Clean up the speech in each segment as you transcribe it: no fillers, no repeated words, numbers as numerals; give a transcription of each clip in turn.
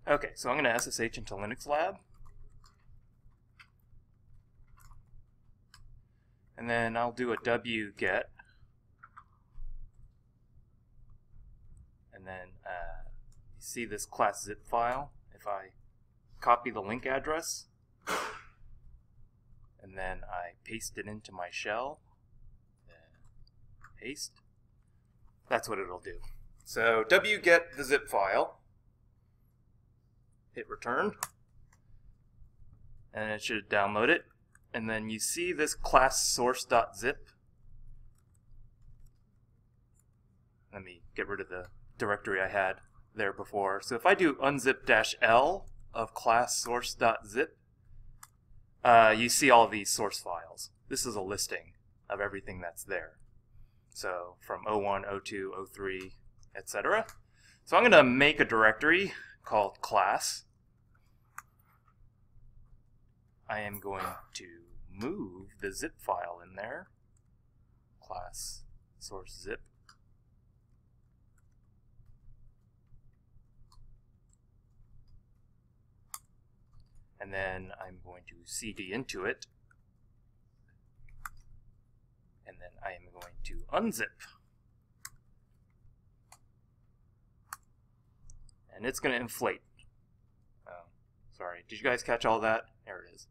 Okay, so I'm going to SSH into Linux Lab. And then I'll do a wget. And then you see this class zip file. If I copy the link address, and then I paste it into my shell, paste, that's what it'll do. So wget the zip file, hit return, and it should download it. And then you see this class source.zip. Let me get rid of the directory I had there before. So if I do unzip-l of class source.zip, you see all these source files. This is a listing of everything that's there. So from 01, 02, 03, etc. So I'm going to make a directory called class. I am going to move the zip file in there, class source zip. And then I'm going to cd into it. And then I am going to unzip. And it's going to inflate. Oh, sorry. Did you guys catch all that? There it is.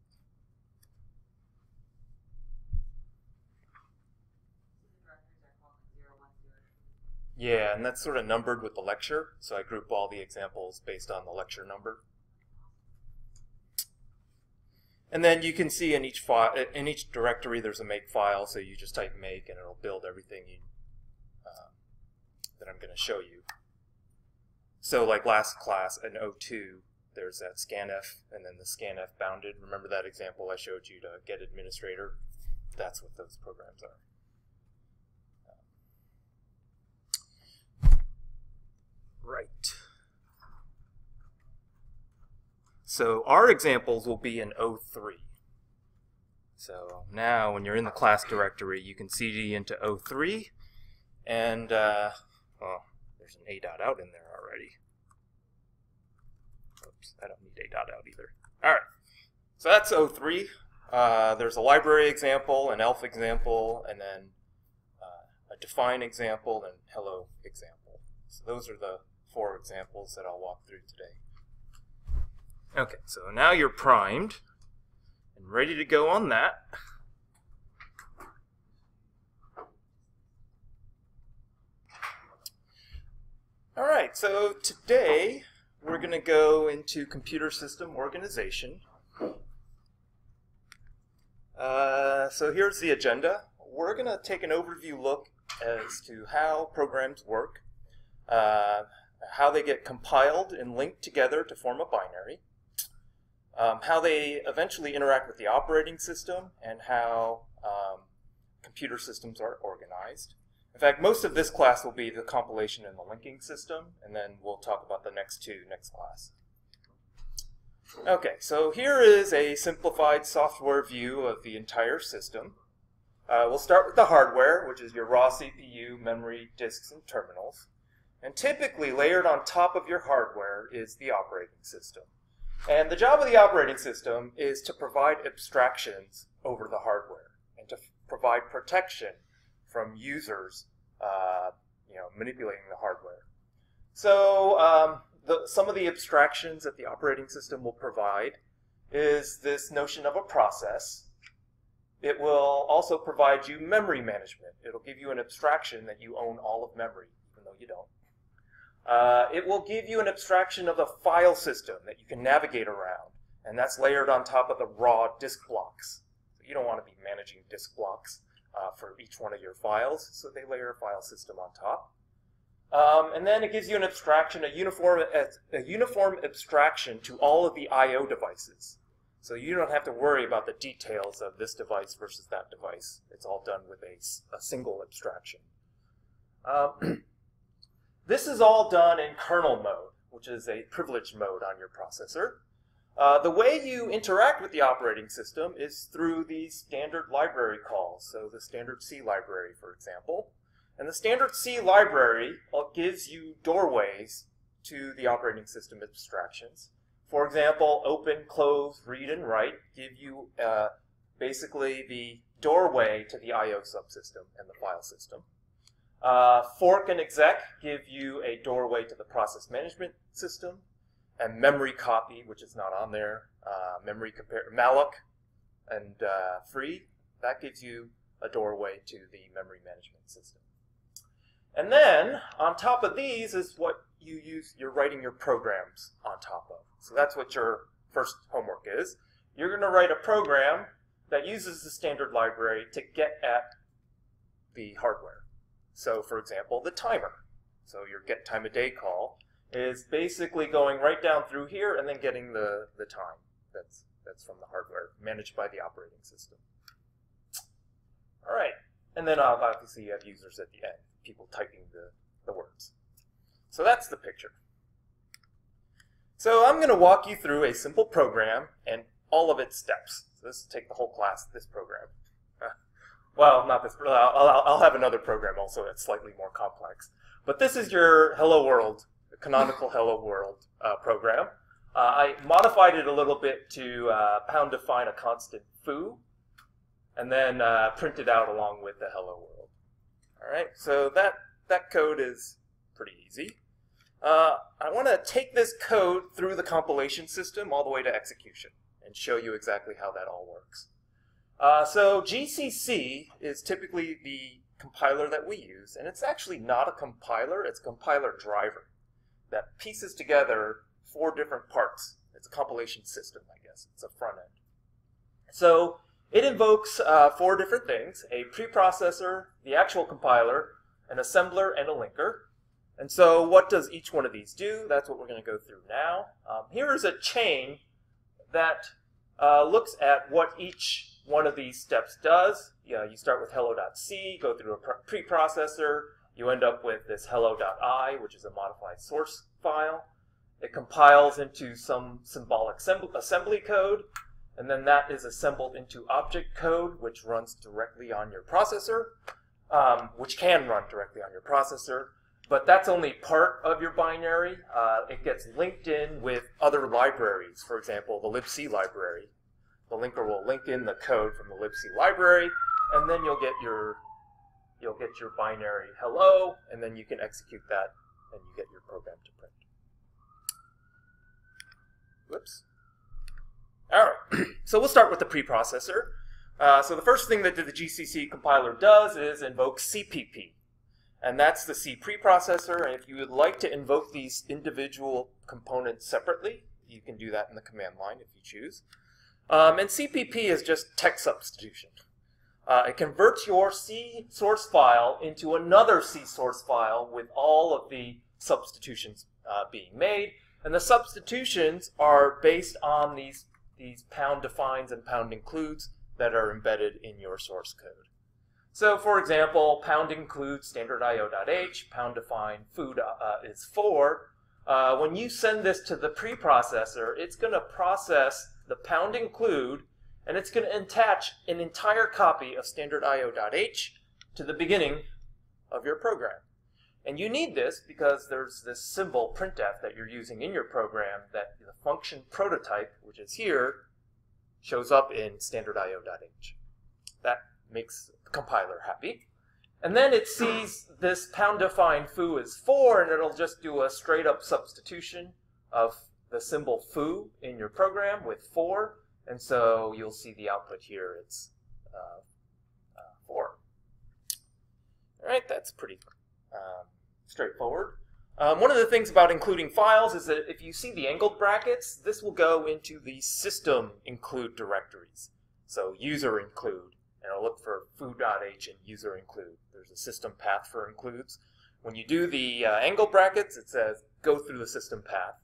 Yeah, and that's sort of numbered with the lecture, so I group all the examples based on the lecture number. And then you can see in each file, in each directory, there's a make file, so you just type make, and it'll build everything that I'm going to show you. So like last class in 02, there's that scanf, and then the scanf bounded. Remember that example I showed you to get administrator? That's what those programs are. Right. So our examples will be in 03. So now when you're in the class directory, you can cd into 03, and well, there's an a.out in there already. Oops, I don't need a.out either. All right, so that's 03. There's a library example, an elf example, and then a define example, and hello example. So those are the 4 examples that I'll walk through today. Okay, so now you're primed and ready to go on that. All right, so today we're going to go into computer system organization. So here's the agenda. We're going to take an overview look as to how programs work, how they get compiled and linked together to form a binary, how they eventually interact with the operating system, and how computer systems are organized. In fact, most of this class will be the compilation and the linking system, and then we'll talk about the next 2 next class. Okay, so here is a simplified software view of the entire system. We'll start with the hardware, which is your raw CPU, memory, disks, and terminals. And typically layered on top of your hardware is the operating system. And the job of the operating system is to provide abstractions over the hardware and to provide protection from users manipulating the hardware. So some of the abstractions that the operating system will provide is this notion of a process. It will also provide you memory management. It'll give you an abstraction that you own all of memory, even though you don't. It will give you an abstraction of a file system that you can navigate around, and that's layered on top of the raw disk blocks. So you don't want to be managing disk blocks for each one of your files, so they layer a file system on top. And then it gives you an abstraction, a uniform abstraction to all of the I/O devices. So you don't have to worry about the details of this device versus that device. It's all done with a single abstraction. This is all done in kernel mode, which is a privileged mode on your processor. The way you interact with the operating system is through these standard library calls. So the standard C library, for example. And the standard C library gives you doorways to the operating system abstractions. For example, open, close, read, and write give you basically the doorway to the I/O subsystem and the file system. Fork and exec give you a doorway to the process management system. And memory copy, which is not on there, memory compare malloc and free, that gives you a doorway to the memory management system. And then on top of these is what you're writing your programs on top of. So that's what your first homework is. You're going to write a program that uses the standard library to get at the hardware. So for example, the timer. So your get time of day call is basically going right down through here and then getting the time that's from the hardware, managed by the operating system. All right, and then obviously you have users at the end, people typing the words. So that's the picture. So I'm going to walk you through a simple program and all of its steps. So this will take the whole class, this program. Well, not this, I'll have another program also that's slightly more complex. But this is your Hello World, canonical Hello World program. I modified it a little bit to pound define a constant foo, and then print it out along with the Hello World. All right, so that code is pretty easy. I want to take this code through the compilation system all the way to execution and show you exactly how that all works. So GCC is typically the compiler that we use, and it's actually not a compiler, it's a compiler driver that pieces together 4 different parts. It's a compilation system, I guess. It's a front end. So it invokes 4 different things: a preprocessor, the actual compiler, an assembler, and a linker. And so what does each one of these do? That's what we're going to go through now. Here is a chain that looks at what each one of these steps does. You start with hello.c, go through a preprocessor, you end up with this hello.i, which is a modified source file. It compiles into some symbolic assembly code, and then that is assembled into object code, which runs directly on your processor, which can run directly on your processor. But that's only part of your binary. It gets linked in with other libraries. For example, the libc library. The linker will link in the code from the libc library, and then you'll get your binary hello, and then you can execute that, and you get your program to print. Whoops. All right. So we'll start with the preprocessor. So the first thing that the GCC compiler does is invoke CPP. And that's the C preprocessor. And if you would like to invoke these individual components separately, you can do that in the command line if you choose. And CPP is just text substitution. It converts your C source file into another C source file with all of the substitutions being made. And the substitutions are based on these pound defines and pound includes that are embedded in your source code. So for example, pound include standard io.h, pound define food is 4. When you send this to the preprocessor, it's going to process the pound include, and it's going to attach an entire copy of standard io.h to the beginning of your program. And you need this because there's this symbol printf that you're using in your program that the function prototype, which is here, shows up in standard io.h. That makes the compiler happy. And then it sees this pound define foo is 4, and it'll just do a straight up substitution of the symbol foo in your program with 4. And so you'll see the output here, it's 4. All right, that's pretty straightforward. One of the things about including files is that if you see the angled brackets, this will go into the system include directories. So user include, and it'll look for foo.h and user include. There's a system path for includes. When you do the angled brackets, it says go through the system path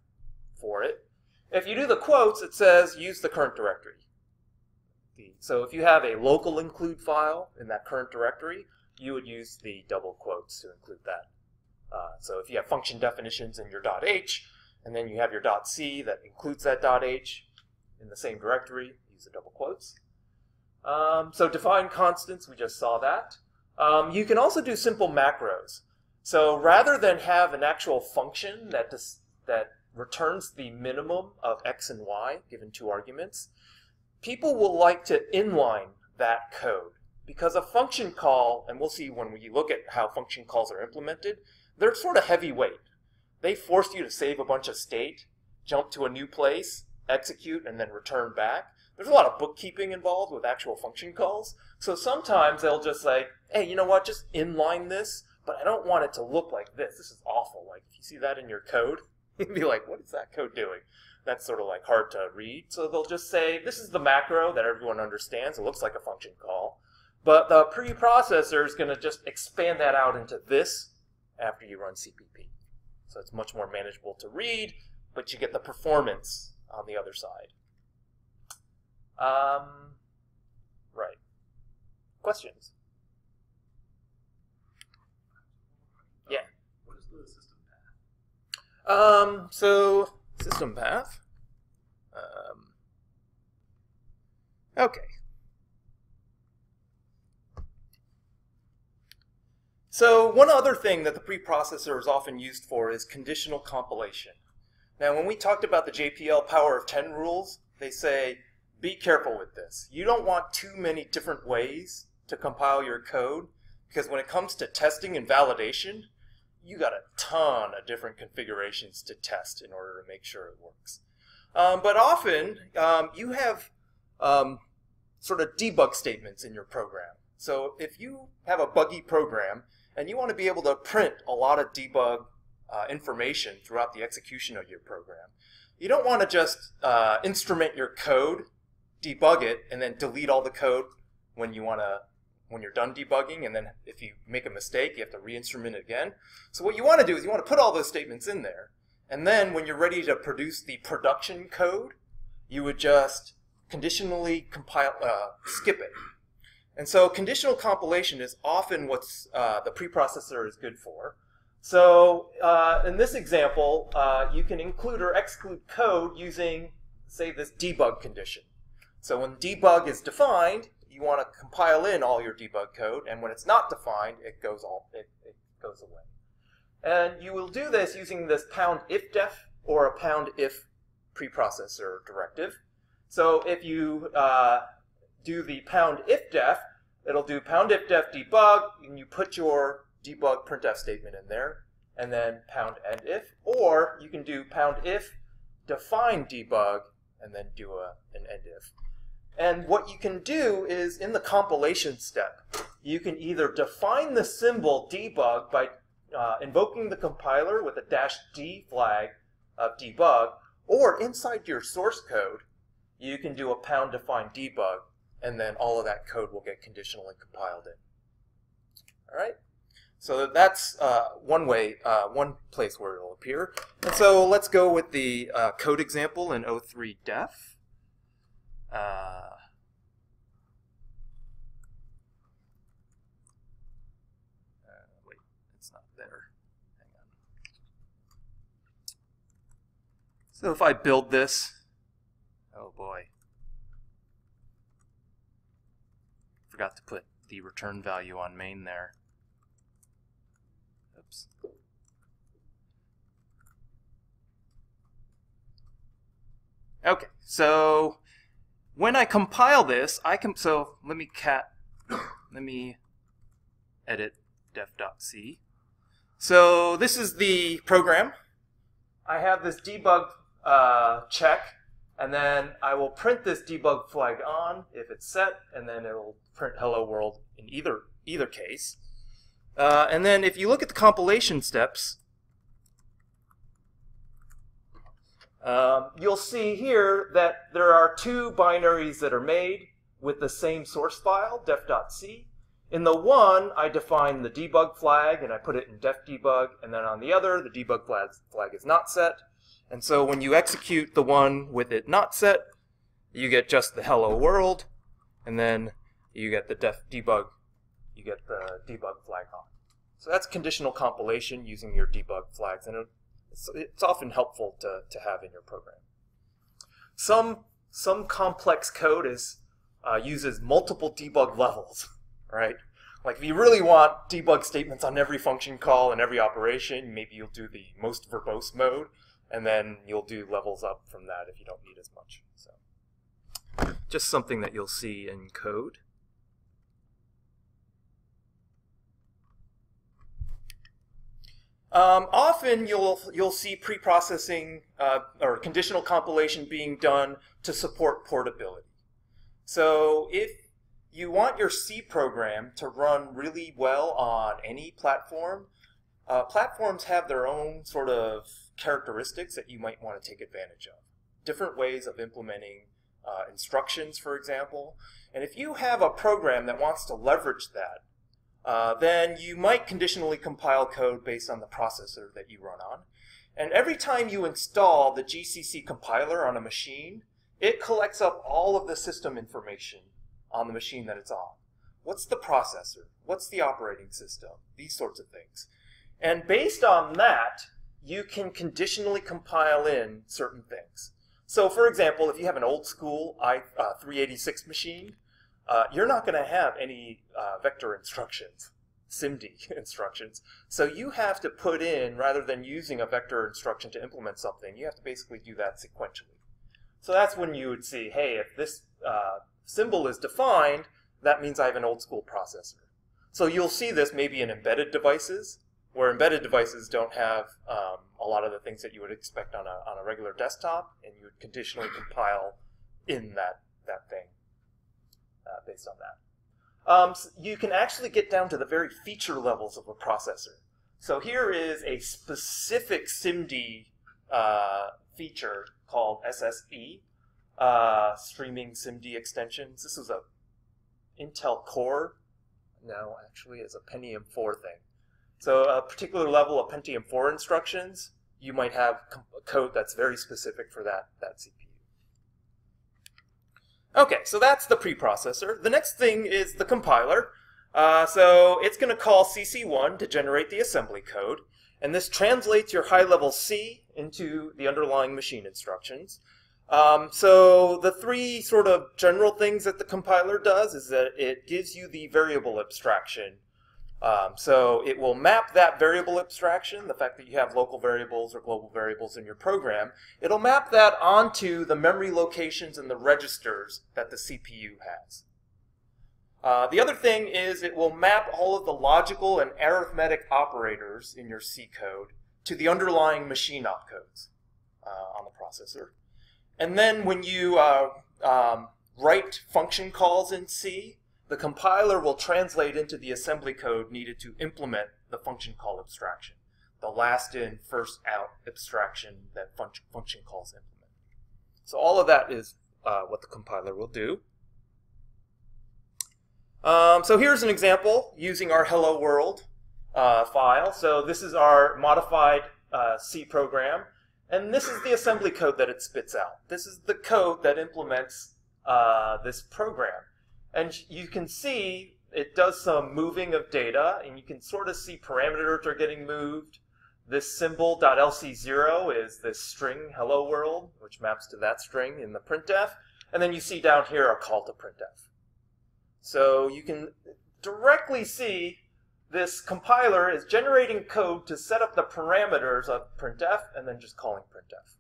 for it. If you do the quotes, it says use the current directory. So if you have a local include file in that current directory, you would use the double quotes to include that. So if you have function definitions in your .h, and then you have your .c that includes that .h in the same directory, use the double quotes. So define constants, we just saw that. You can also do simple macros. So rather than have an actual function that that returns the minimum of x and y given two arguments, people will like to inline that code because a function call, and we'll see when we look at how function calls are implemented, they're sort of heavyweight. They force you to save a bunch of state, jump to a new place, execute, and then return back. There's a lot of bookkeeping involved with actual function calls. So sometimes they'll just say, hey, you know what, just inline this, but I don't want it to look like this. This is awful. Like, if you see that in your code, you'd be like, what is that code doing? That's sort of like hard to read. So they'll just say, this is the macro that everyone understands. It looks like a function call. But the preprocessor is going to just expand that out into this after you run CPP. So it's much more manageable to read, but you get the performance on the other side. Right. Questions? Yeah. What is the system path? So system path. Okay. So one other thing that the preprocessor is often used for is conditional compilation. Now, when we talked about the JPL power of 10 rules, they say, be careful with this. You don't want too many different ways to compile your code, because when it comes to testing and validation, you got a ton of different configurations to test in order to make sure it works. But often, you have sort of debug statements in your program. So if you have a buggy program and you want to be able to print a lot of debug information throughout the execution of your program, you don't want to just instrument your code, debug it, and then delete all the code when you're done debugging, and then if you make a mistake, you have to re-instrument it again. So what you want to do is you want to put all those statements in there, and then when you're ready to produce the production code, you would just conditionally skip it. And so conditional compilation is often what's the preprocessor is good for. So in this example, you can include or exclude code using, say, this debug condition. So when debug is defined, you want to compile in all your debug code, and when it's not defined, it goes away. And you will do this using this #ifdef or a #if preprocessor directive. So if you do the #ifdef, it'll do #ifdef debug, and you put your debug printf statement in there, and then #endif, or you can do #if define debug, and then do an endif. And what you can do is, in the compilation step, you can either define the symbol debug by invoking the compiler with a -d flag of debug, or inside your source code, you can do a #define debug, and then all of that code will get conditionally compiled in. All right? So that's one way, one place where it'll appear. And so let's go with the code example in O3def. Wait, it's not there. Hang on. So if I build this, oh boy. Forgot to put the return value on main there. Oops. Okay, so when I compile this, so let me edit def.c. So this is the program. I have this debug check, and then I will print this debug flag on if it's set, and then it'll print hello world in either case. And then if you look at the compilation steps, you'll see here that there are two binaries that are made with the same source file, def.c. In the one, I define the debug flag, and I put it in def debug, and then on the other, the debug flag is not set. And so when you execute the one with it not set, you get just the hello world, and then you get the def debug, you get the debug flag on. So that's conditional compilation using your debug flags, and it's often helpful to have in your program. Some complex code uses multiple debug levels, right? Like if you really want debug statements on every function call and every operation, maybe you'll do the most verbose mode, and then you'll do levels up from that if you don't need as much. So just something that you'll see in code. Often you'll see pre-processing or conditional compilation being done to support portability. So if you want your C program to run really well on any platform, platforms have their own sort of characteristics that you might want to take advantage of. Different ways of implementing instructions, for example. And if you have a program that wants to leverage that, then you might conditionally compile code based on the processor that you run on. And every time you install the GCC compiler on a machine, it collects up all of the system information on the machine that it's on. What's the processor? What's the operating system? These sorts of things. And based on that, you can conditionally compile in certain things. So for example, if you have an old school i386 machine, you're not going to have any vector instructions, SIMD instructions. So you have to put in, rather than using a vector instruction to implement something, you have to basically do that sequentially. So that's when you would see, hey, if this symbol is defined, that means I have an old school processor. So you'll see this maybe in embedded devices, where embedded devices don't have a lot of the things that you would expect on a regular desktop, and you would conditionally compile in that thing based on that. So you can actually get down to the very feature levels of a processor. So here is a specific SIMD feature called SSE, streaming SIMD extensions. This is a Intel Core. No, actually, it's a Pentium 4 thing. So a particular level of Pentium 4 instructions, you might have code that's very specific for that CPU. Okay, so that's the preprocessor. The next thing is the compiler. So it's going to call CC1 to generate the assembly code, and this translates your high-level C into the underlying machine instructions. So the three sort of general things that the compiler does is that it gives you the variable abstraction. So it will map that variable abstraction, the fact that you have local variables or global variables in your program, it'll map that onto the memory locations and the registers that the CPU has. The other thing is it will map all of the logical and arithmetic operators in your C code to the underlying machine opcodes on the processor. And then when you write function calls in C, the compiler will translate into the assembly code needed to implement the function call abstraction, the last in, first out abstraction that function calls implement. So all of that is what the compiler will do. So here's an example using our Hello World file. So this is our modified C program, and this is the assembly code that it spits out. This is the code that implements this program. And you can see it does some moving of data, and you can sort of see parameters are getting moved. This symbol .lc0 is this string hello world, which maps to that string in the printf. And then you see down here a call to printf. So you can directly see this compiler is generating code to set up the parameters of printf and then just calling printf.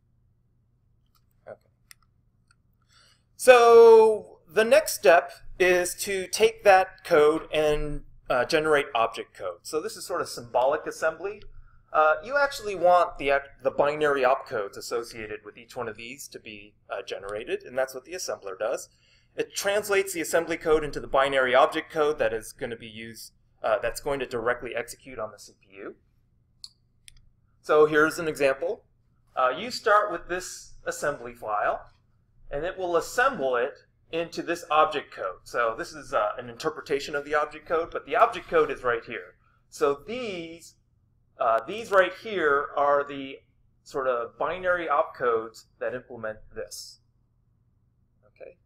Okay. So the next step is to take that code and generate object code. So this is sort of symbolic assembly. You actually want the binary opcodes associated with each one of these to be generated, and that's what the assembler does. It translates the assembly code into the binary object code that is going to be used, that's going to directly execute on the CPU. So here's an example. You start with this assembly file, and it will assemble it into this object code. So this is an interpretation of the object code, but the object code is right here. So these right here are the sort of binary opcodes that implement this. Okay.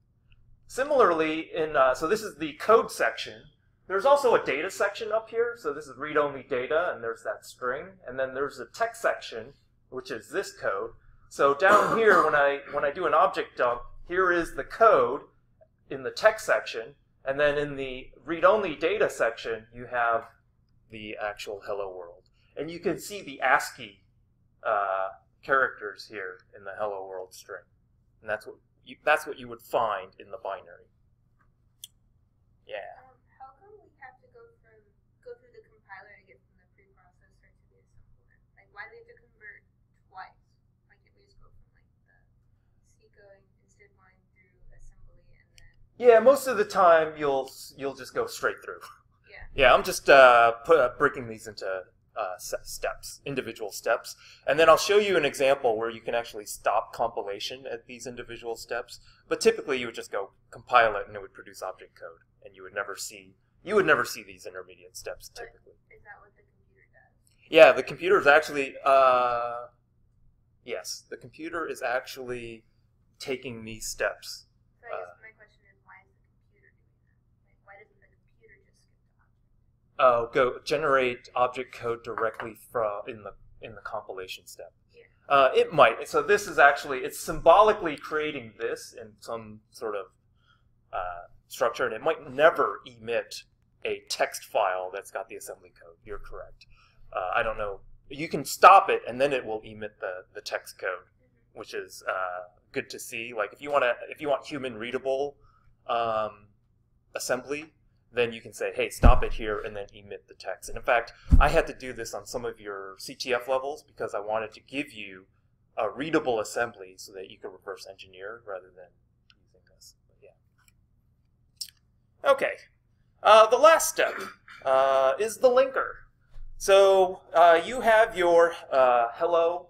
Similarly, so this is the code section. There's also a data section up here. So this is read-only data, and there's that string. And then there's a text section, which is this code. So down here, when I do an object dump, here is the code in the text section, and then in the read-only data section, you have the actual hello world. And you can see the ASCII characters here in the hello world string. And that's what you would find in the binary. Yeah. How come we have to go through the compiler to get from the preprocessor to the assembler? Like, why do we have to convert twice? Why can't we just go from like the C code instead line through assembly and then? Yeah, most of the time you'll just go straight through. Yeah. Yeah, I'm just breaking these into steps, individual steps, and then I'll show you an example where you can actually stop compilation at these individual steps. But typically, you would just go compile it, and it would produce object code, and you would never see these intermediate steps typically. Is that what the computer does? Yeah, the computer is actually yes, the computer is actually taking these steps. So I guess my question is, why is the computer doing that? Like, why doesn't the computer just skip to object? Go generate object code directly from in the compilation step. Yeah. It might. So this is actually, it's symbolically creating this in some sort of structure, and it might never emit a text file that's got the assembly code. You're correct. I don't know. You can stop it, and then it will emit the text code, which is good to see. Like if you want human readable assembly, then you can say, hey, stop it here, and then emit the text. And in fact, I had to do this on some of your CTF levels because I wanted to give you a readable assembly so that you could reverse engineer rather than using this. But yeah. Okay. The last step is the linker. So you have your hello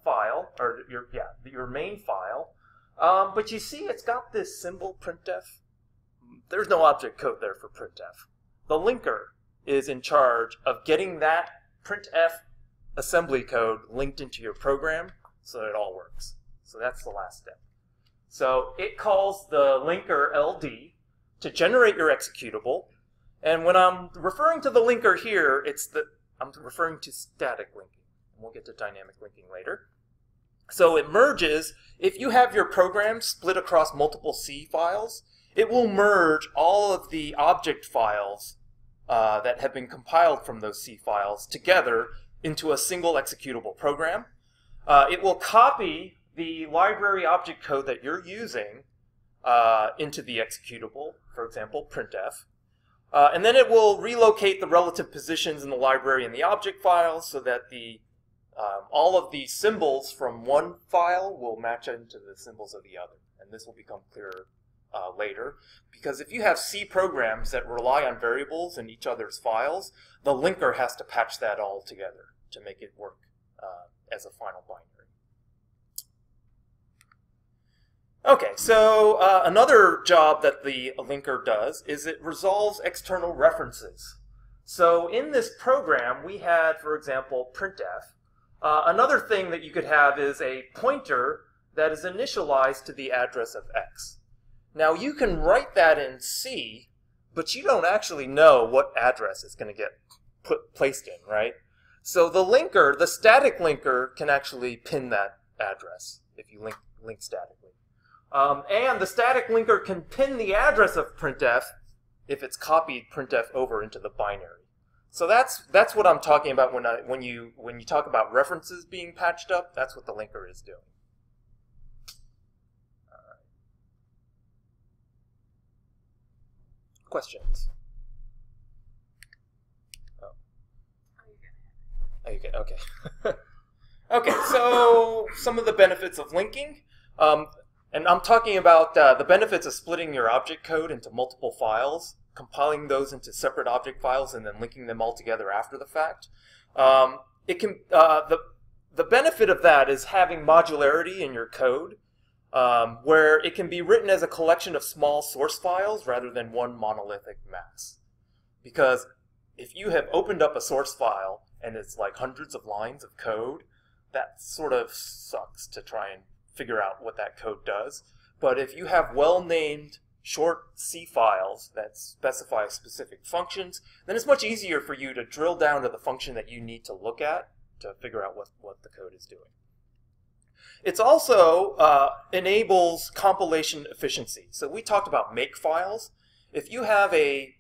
file, or your main file, but you see it's got this symbol printf. There's no object code there for printf. The linker is in charge of getting that printf assembly code linked into your program so that it all works. So that's the last step. So it calls the linker LD to generate your executable. And when I'm referring to the linker here, I'm referring to static linking. We'll get to dynamic linking later. So it merges, if you have your program split across multiple C files, it will merge all of the object files that have been compiled from those C files together into a single executable program. It will copy the library object code that you're using into the executable, for example, printf. And then it will relocate the relative positions in the library and the object files so that all of the symbols from one file will match into the symbols of the other. And this will become clearer later, because if you have C programs that rely on variables in each other's files, the linker has to patch that all together to make it work as a final binary. Okay, so another job that the linker does is it resolves external references. So in this program, we had, for example, printf. Another thing that you could have is a pointer that is initialized to the address of x. Now you can write that in C, but you don't actually know what address is going to get placed in, right? So the linker, the static linker, can actually pin that address if you link statically. And the static linker can pin the address of printf if it's copied printf over into the binary. So that's what I'm talking about when you talk about references being patched up. That's what the linker is doing. Questions? Oh, you get okay. Okay, so some of the benefits of linking, and I'm talking about the benefits of splitting your object code into multiple files, compiling those into separate object files, and then linking them all together after the fact. The benefit of that is having modularity in your code, where it can be written as a collection of small source files rather than one monolithic mass. Because if you have opened up a source file and it's like hundreds of lines of code, that sort of sucks to try and figure out what that code does. But if you have well-named short C files that specify specific functions, then it's much easier for you to drill down to the function that you need to look at to figure out what the code is doing. It also enables compilation efficiency. So we talked about make files. If you have a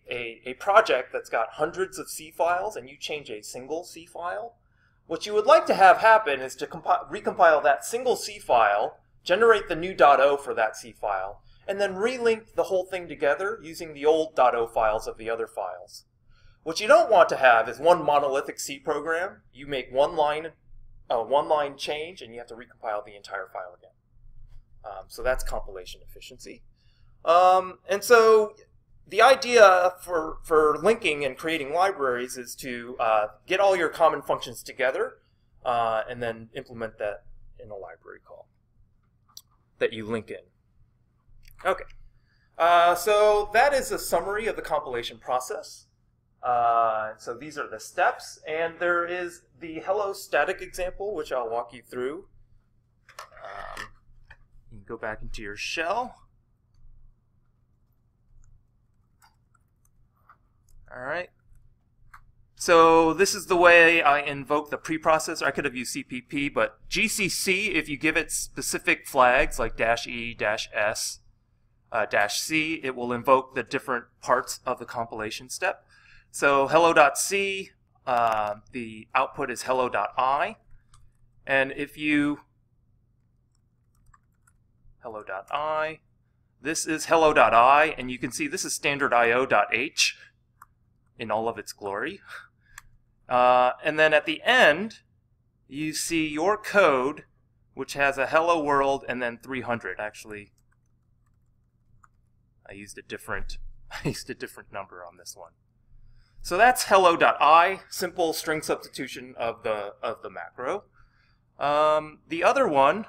project that's got hundreds of C files and you change a single C file, What you would like to have happen is to recompile that single C file, generate the new .o for that C file, and then relink the whole thing together using the old .o files of the other files. What you don't want to have is one monolithic C program. You make one line change, and you have to recompile the entire file again. So that's compilation efficiency. And so the idea for linking and creating libraries is to get all your common functions together and then implement that in a library call that you link in. Okay, so that is a summary of the compilation process. So these are the steps, and there is the hello static example, which I'll walk you through. You can go back into your shell. All right. So this is the way I invoke the preprocessor. I could have used CPP, but GCC, if you give it specific flags like -E, -S, -C, it will invoke the different parts of the compilation step. So hello.c, the output is hello.I, and if you hello.I, this is hello.I, and you can see this is standard io.h in all of its glory. And then at the end, you see your code, which has a hello world and then 300. Actually, I used a different number on this one. So that's hello.I, simple string substitution of the macro. The other one,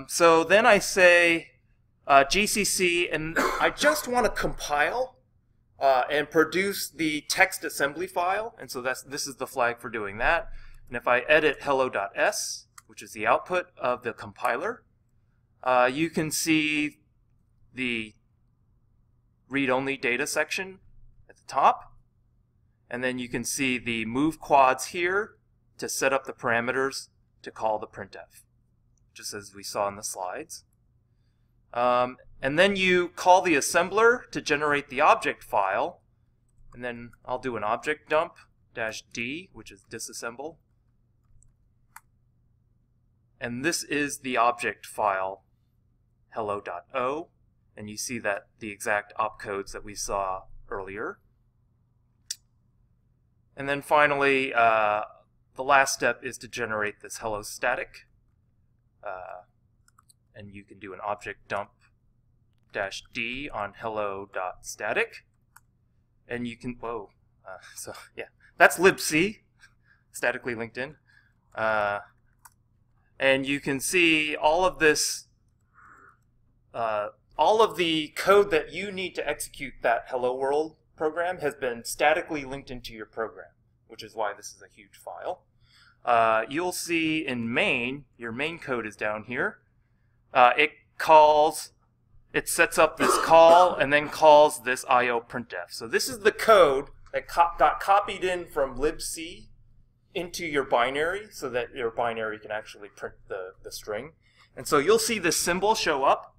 so then I say GCC, and I just want to compile and produce the text assembly file, and so this is the flag for doing that. And if I edit hello.s, which is the output of the compiler, you can see the read-only data section at the top, and then you can see the move quads here to set up the parameters to call the printf, just as we saw in the slides. And then you call the assembler to generate the object file, and then I'll do an object dump -d, which is disassemble. And this is the object file hello.o, and you see that the exact opcodes that we saw earlier. And then finally, the last step is to generate this hello static. And you can do an object dump -d on hello.static, and you can so yeah, that's libc, statically linked in, and you can see all of this, all of the code that you need to execute that hello world program has been statically linked into your program, which is why this is a huge file. You'll see in main, your main code is down here. It sets up this call and then calls this IO printf. So this is the code that got copied in from libc into your binary so that your binary can actually print the string. And so you'll see this symbol show up.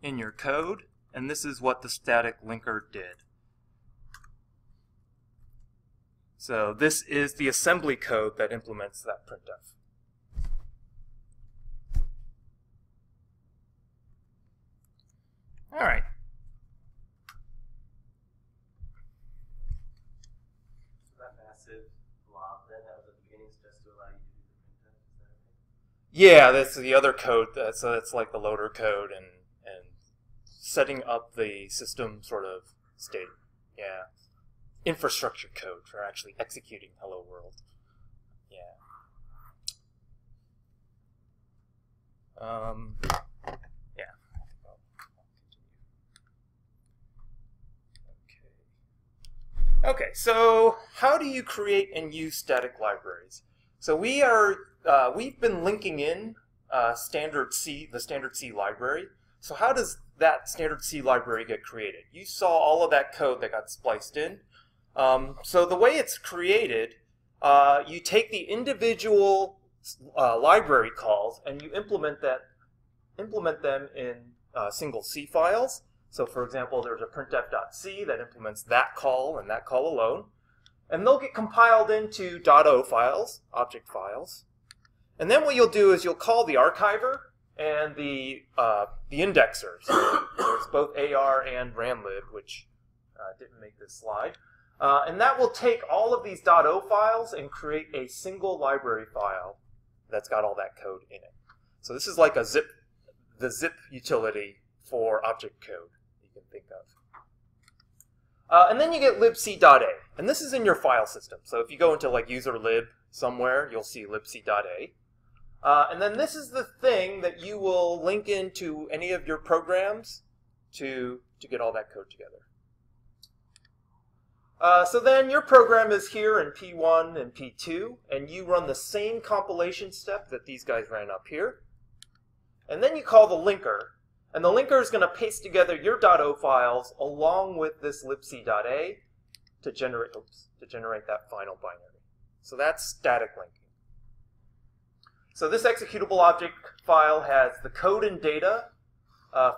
In your code, and this is what the static linker did. So this is the assembly code that implements that printf. All right. So that massive blob then that was at the beginning is just to allow you to do the printf, is that right? Yeah, that's the other code. So that's like the loader code and setting up the system sort of state. Yeah. Infrastructure code for actually executing hello world. Yeah. Yeah. Okay, so how do you create and use static libraries? So we've been linking in the standard C library. So how does that standard C library get created? You saw all of that code that got spliced in. So the way it's created, you take the individual library calls and you implement them in single C files. So for example, there's a printf.c that implements that call and that call alone. And they'll get compiled into .o files, object files. And then what you'll do is you'll call the archiver and the indexer. So there's both AR and ranlib, which didn't make this slide. And that will take all of these .o files and create a single library file that's got all that code in it. So this is like the zip utility for object code you can think of. And then you get libc.a, and this is in your file system. So if you go into like user lib somewhere, you'll see libc.a. And then this is the thing that you will link into any of your programs to get all that code together. So then your program is here in P1 and P2, and you run the same compilation step that these guys ran up here. And then you call the linker, and the linker is going to paste together your .o files along with this libc.a to generate that final binary. So that's static linking. So this executable object file has the code and data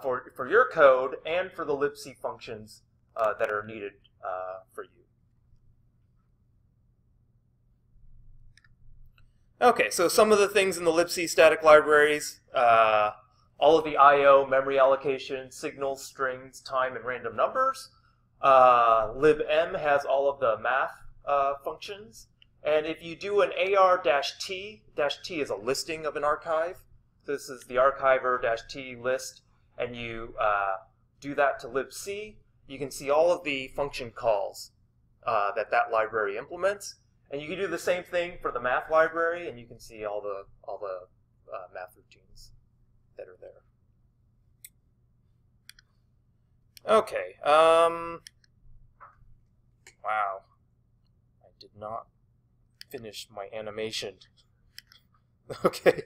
for your code and for the libc functions that are needed for you. Okay, so some of the things in the libc static libraries, all of the I/O, memory allocation, signals, strings, time, and random numbers. libm has all of the math functions. And if you do an AR-T, -T is a listing of an archive. This is the archiver-T list, and you do that to libc, you can see all of the function calls that library implements. And you can do the same thing for the math library, and you can see all the math routines that are there. Okay. Wow. I did not finish my animation. Okay.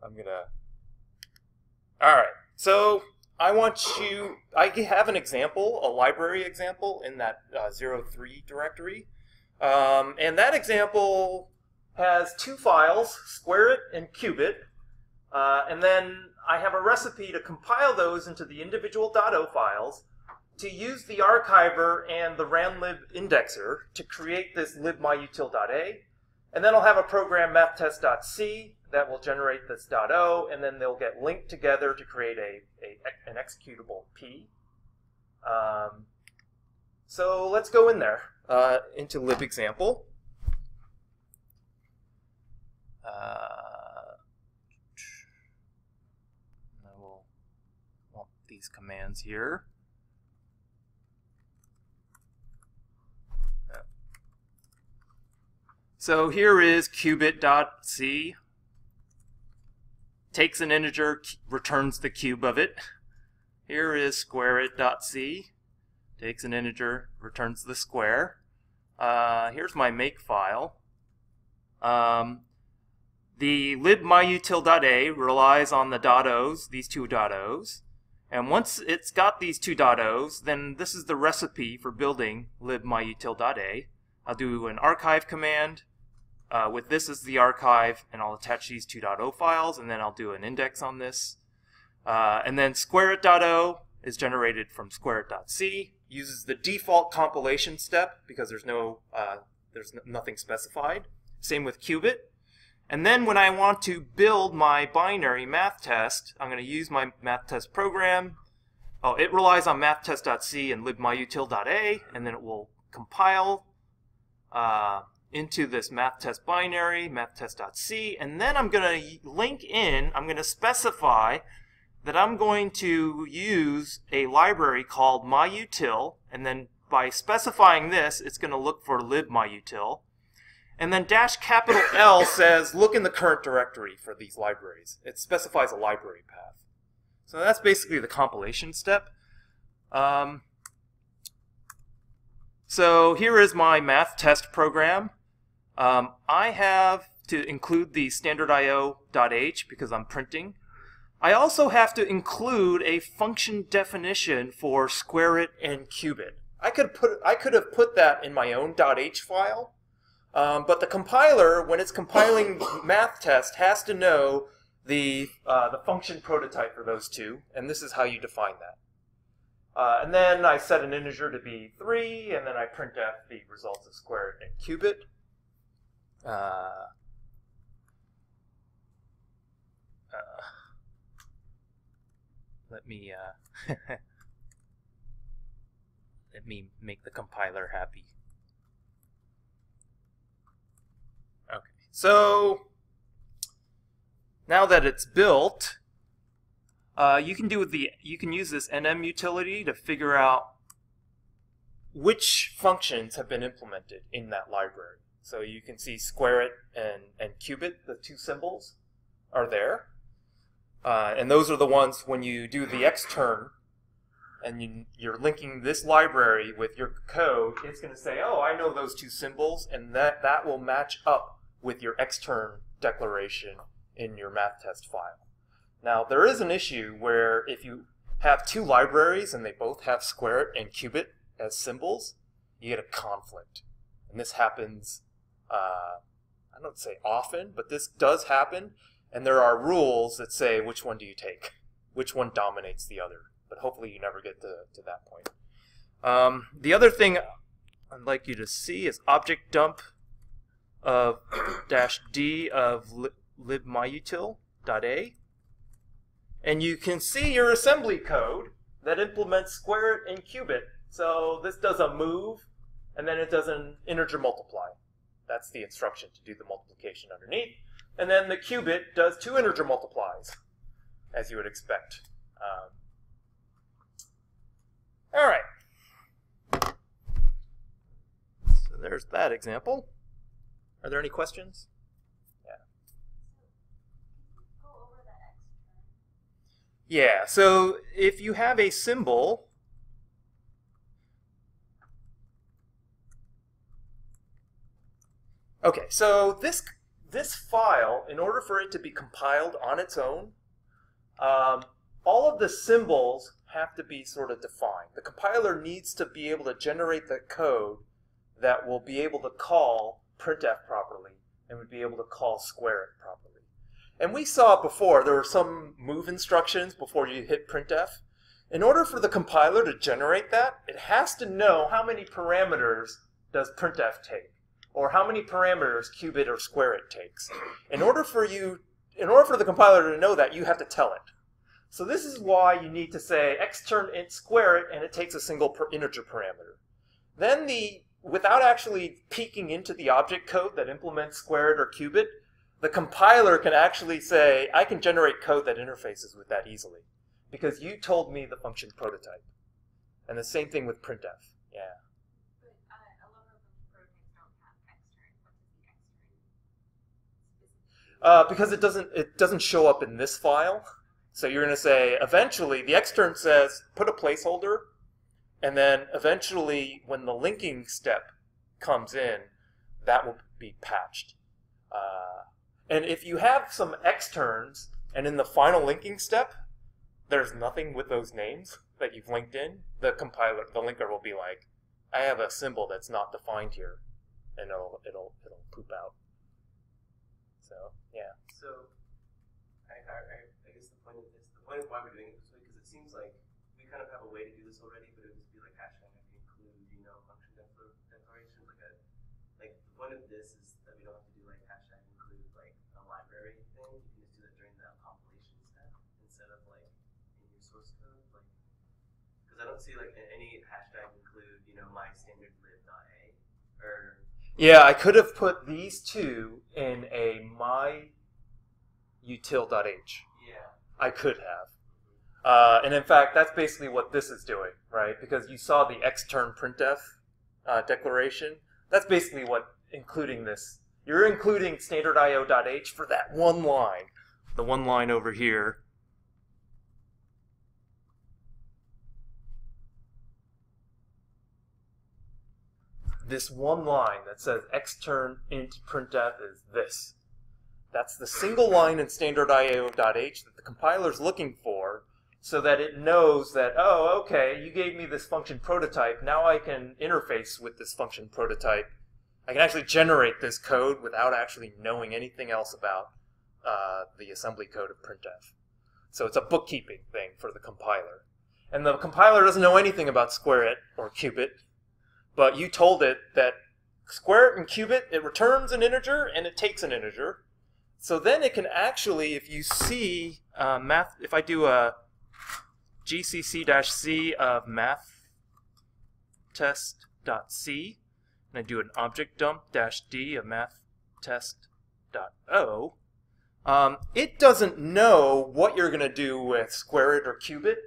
I'm gonna... Alright, so I have an example, a library example in that 03 directory. And that example has two files, square.it and cube.it. And then I have a recipe to compile those into the individual .o files to use the archiver and the ranlib indexer to create this libmyutil.a. And then I'll have a program mathTest.c that will generate this .o, and then they'll get linked together to create an executable P. So let's go in there into libexample. I will want these commands here. So here is cube.it.c. Takes an integer, returns the cube of it. Here is square.it.c. Takes an integer, returns the square. Here's my make file. The libmyutil.a relies on the .os, these two .os. And once it's got these two .os, then this is the recipe for building libmyutil.a. I'll do an archive command. With this as the archive, and I'll attach these two .o files, and then I'll do an index on this. And then square.it.o is generated from square.it.c, uses the default compilation step because there's nothing specified. Same with cube.it. And then when I want to build my binary math test, I'm going to use my math test program. Oh, it relies on mathTest.c and libmyutil.a, and then it will compile into this math test binary, mathTest.c, and then I'm going to link in, I'm going to specify that I'm going to use a library called myutil, and then by specifying this, it's going to look for libmyutil. And then -L says, look in the current directory for these libraries. It specifies a library path. So that's basically the compilation step. So here is my math test program. I have to include the standard IO.h because I'm printing. I also have to include a function definition for square.it and cube.it. I could have put that in my own .h file, but the compiler, when it's compiling math test, has to know the function prototype for those two, and this is how you define that. And then I set an integer to be 3, and then I printf the results of square it and cube it. Let me let me make the compiler happy. Okay, so now that it's built, you can use this nm utility to figure out which functions have been implemented in that library. So you can see square it and cube it, the two symbols are there. And those are the ones when you do the extern and you're linking this library with your code, it's going to say, oh, I know those two symbols, and that will match up with your extern declaration in your math test file. Now, there is an issue where if you have two libraries and they both have square it and cube it as symbols, you get a conflict. And this happens, I don't say often, but this does happen. And there are rules that say which one do you take, which one dominates the other. But hopefully you never get to that point. The other thing I'd like you to see is object dump of -d of libmyutil.a. And you can see your assembly code that implements square it and cube it. So this does a move, and then it does an integer multiply. That's the instruction to do the multiplication underneath. And then the qubit does two integer multiplies, as you would expect. All right. So there's that example. Are there any questions? Yeah. Go over that extern. Yeah, so if you have a symbol, okay, so this file, in order for it to be compiled on its own, all of the symbols have to be sort of defined. The compiler needs to be able to generate the code that will be able to call printf properly and would be able to call square it properly. And we saw before, there were some move instructions before you hit printf. In order for the compiler to generate that, it has to know how many parameters does printf take, or how many parameters cube it or square it takes. In order for the compiler to know that, you have to tell it. So this is why you need to say extern int square it, and it takes a single integer parameter. Then without actually peeking into the object code that implements square it or cube it, the compiler can actually say, I can generate code that interfaces with that easily, because you told me the function prototype. And the same thing with printf. Yeah. But a lot of the prototypes don't have extern. What does the extern specifically? Because it doesn't show up in this file. So you're going to say, eventually, the extern says, put a placeholder, and then eventually, when the linking step comes in, that will be patched. And if you have some externs, and in the final linking step, there's nothing with those names that you've linked in, the compiler, the linker will be like, I have a symbol that's not defined here, and it'll poop out. So, yeah. So, I guess the point of why we're doing it this way, because it seems like we kind of have a way to do this already, but it would just be like hashtag include, function declaration. Like the point of this is that we don't have to do like hashtag include like a library thing. You can just do that during the compilation step instead of like in your source code. Like, because I don't see like any hashtag include, my standard lib.a or. Yeah, I could have put these two in a myutil.h. Yeah. I could have. And in fact, that's basically what this is doing, right? Because you saw the extern printf declaration. That's basically what including this. You're including standardIO.h for that one line. The one line over here. This one line that says extern int printf is this. That's the single line in standardIO.h that the compiler's looking for, so that it knows that, oh, okay, you gave me this function prototype, now I can interface with this function prototype. I can actually generate this code without actually knowing anything else about the assembly code of printf. So it's a bookkeeping thing for the compiler. And the compiler doesn't know anything about square it or cube it, but you told it that square it and cube it, it returns an integer and it takes an integer. So then it can actually, if you see math, if I do a gcc-c of math test.c, and I do an object dump -d of math test.o, it doesn't know what you're going to do with square it or cube it,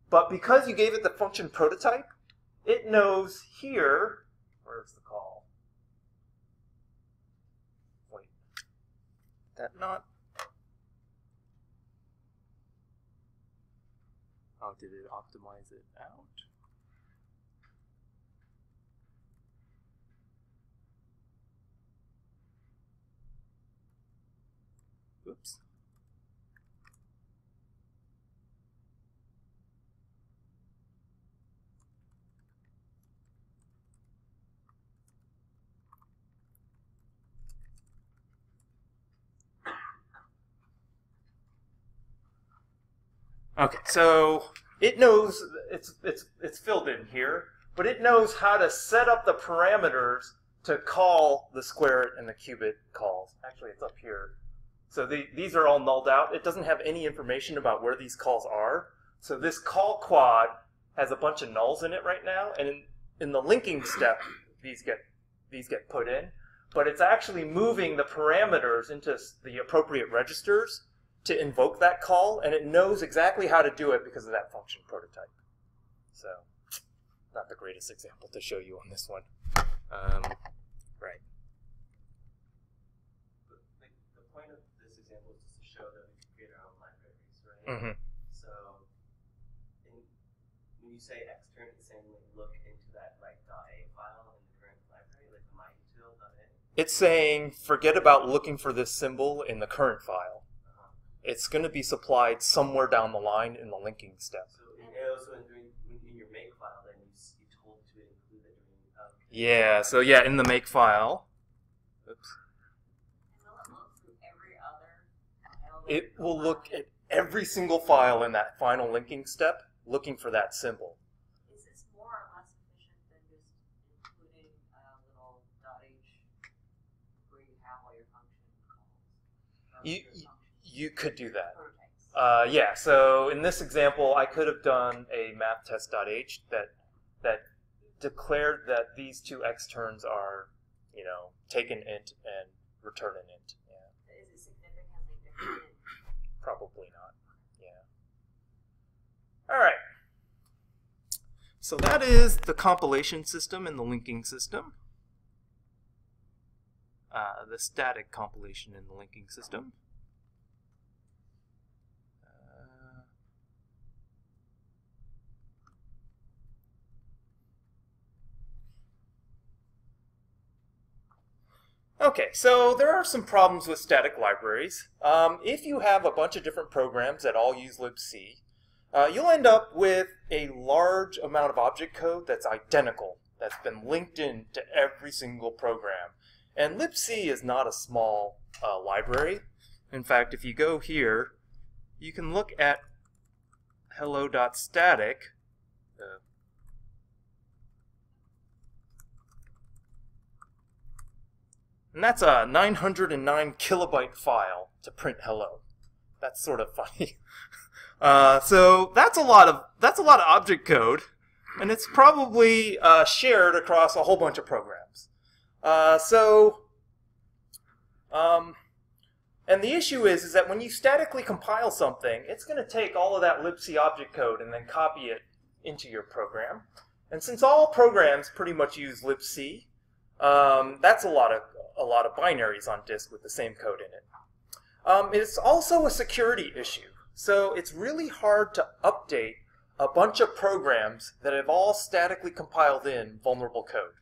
but because you gave it the function prototype, it knows here, where's the call? Wait, that not? Oh, did it optimize it out? Oops. Okay, so it knows it's filled in here, but it knows how to set up the parameters to call the square it and the cube it calls. Actually, it's up here. So these are all nulled out. It doesn't have any information about where these calls are. So this call quad has a bunch of nulls in it right now, and in the linking step, these get put in. But it's actually moving the parameters into the appropriate registers to invoke that call, and it knows exactly how to do it because of that function prototype. So, not the greatest example to show you on this one. Right. The point of this example is just to show that we can create our own libraries, right? Mm-hmm. So, when you say extern, it's saying like, look into that like .a file in the current library, like the myutil.a. It's saying forget about looking for this symbol in the current file. It's going to be supplied somewhere down the line in the linking step. So, also in your make file, then you told to include it during. Yeah. So yeah, in the make file. Oops. It will look at every single file in that final linking step, looking for that symbol. Is this more or less efficient than just including a little .h where you have all your function calls? You could do that. Yeah, so in this example, I could have done a math test.h that declared that these two externs are, take an int and return an int. Yeah. Is it significantly different? Probably not. Yeah. All right. So that is the compilation system and the linking system. The static compilation and the linking system. Okay, so there are some problems with static libraries. If you have a bunch of different programs that all use libc, you'll end up with a large amount of object code that's identical, that's been linked in to every single program. And libc is not a small library. In fact, if you go here, you can look at hello.static. And that's a 909 kilobyte file to print hello. That's sort of funny. So that's a lot of object code, and it's probably shared across a whole bunch of programs. And the issue is that when you statically compile something, it's going to take all of that libc object code and then copy it into your program. And since all programs pretty much use libc, that's a lot of binaries on disk with the same code in it. It's also a security issue. So it's really hard to update a bunch of programs that have all statically compiled in vulnerable code.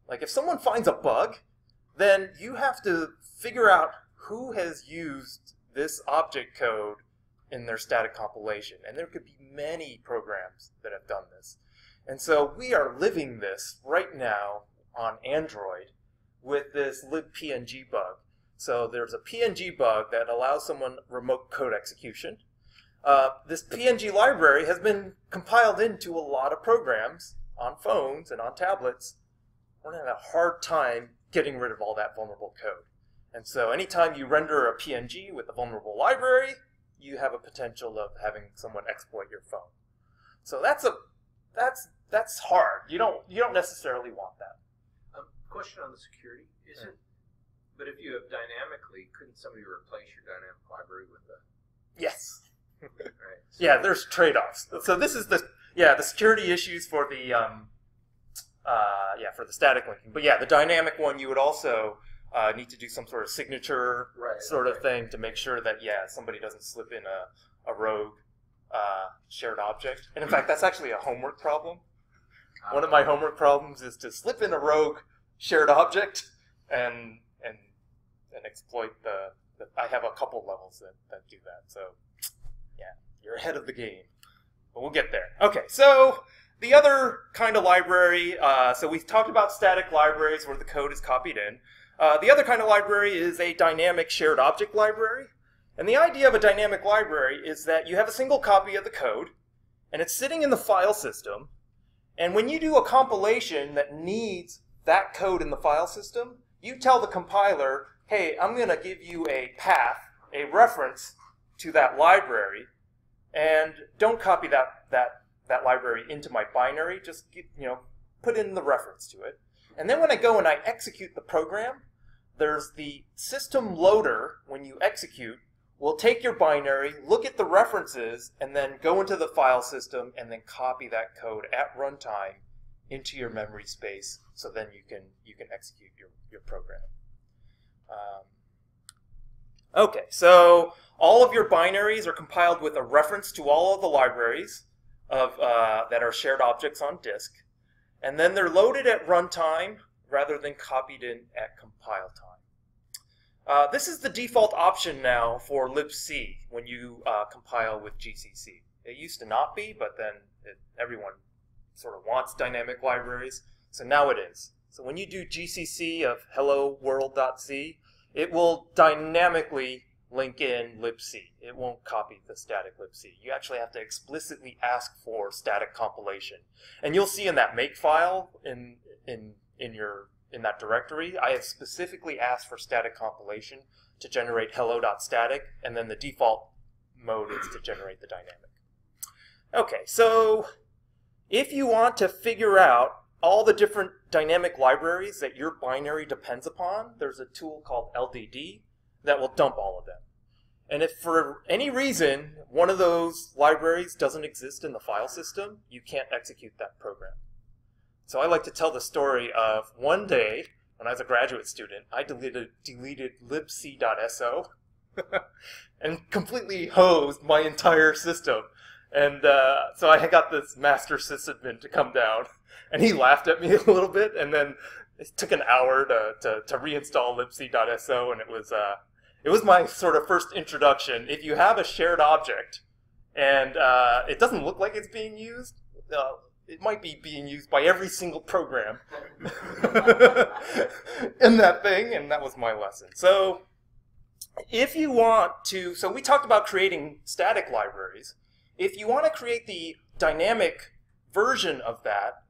Like if someone finds a bug, then you have to figure out who has used this object code in their static compilation. And there could be many programs that have done this. And so we are living this right now on Android with this libpng bug. So there's a PNG bug that allows someone remote code execution. this PNG library has been compiled into a lot of programs on phones and on tablets. We're going to have a hard time getting rid of all that vulnerable code. And so anytime you render a PNG with a vulnerable library, you have a potential of having someone exploit your phone. So that's hard. You don't necessarily want that. Question on the security. But if you have dynamically, couldn't somebody replace your dynamic library with a... Yes. Right. So Yeah, there's trade-offs. So this is the security issues for the for the static linking. But yeah, the dynamic one, you would also need to do some sort of signature sort of thing to make sure that somebody doesn't slip in a rogue shared object. And in fact, that's actually a homework problem. One of my homework problems is to slip in a rogue shared object and exploit the I have a couple levels that do that. So yeah, you're ahead of the game. But we'll get there. Okay, so the other kind of library, so we've talked about static libraries where the code is copied in. The other kind of library is a dynamic shared object library. And the idea of a dynamic library is that you have a single copy of the code, and it's sitting in the file system. And when you do a compilation that needs that code in the file system, you tell the compiler, hey, I'm going to give you a path, a reference to that library, and don't copy that library into my binary. Just put in the reference to it. And then when I go and I execute the program, there's the system loader, when you execute, will take your binary, look at the references, and then go into the file system and then copy that code at runtime into your memory space, so then you can execute your program. Okay, so all of your binaries are compiled with a reference to all of the libraries that are shared objects on disk, and then they're loaded at runtime rather than copied in at compile time. This is the default option now for libc when you compile with GCC. It used to not be, but then everyone sort of wants dynamic libraries, so now it is. So when you do GCC of hello world.c, it will dynamically link in libc. It won't copy the static libc. You actually have to explicitly ask for static compilation. And you'll see in that make file in that directory, I have specifically asked for static compilation to generate hello.static, and then the default mode is to generate the dynamic. Okay, so if you want to figure out all the different dynamic libraries that your binary depends upon, there's a tool called LDD that will dump all of them. And if for any reason one of those libraries doesn't exist in the file system, you can't execute that program. So I like to tell the story of one day when I was a graduate student, I deleted libc.so and completely hosed my entire system. And so I got this master sysadmin to come down, and he laughed at me a little bit, and then it took an hour to reinstall libc.so, and it was my sort of first introduction. If you have a shared object and it doesn't look like it's being used, it might be being used by every single program in that thing, and that was my lesson. So if you want to, so we talked about creating static libraries. If you want to create the dynamic version of that,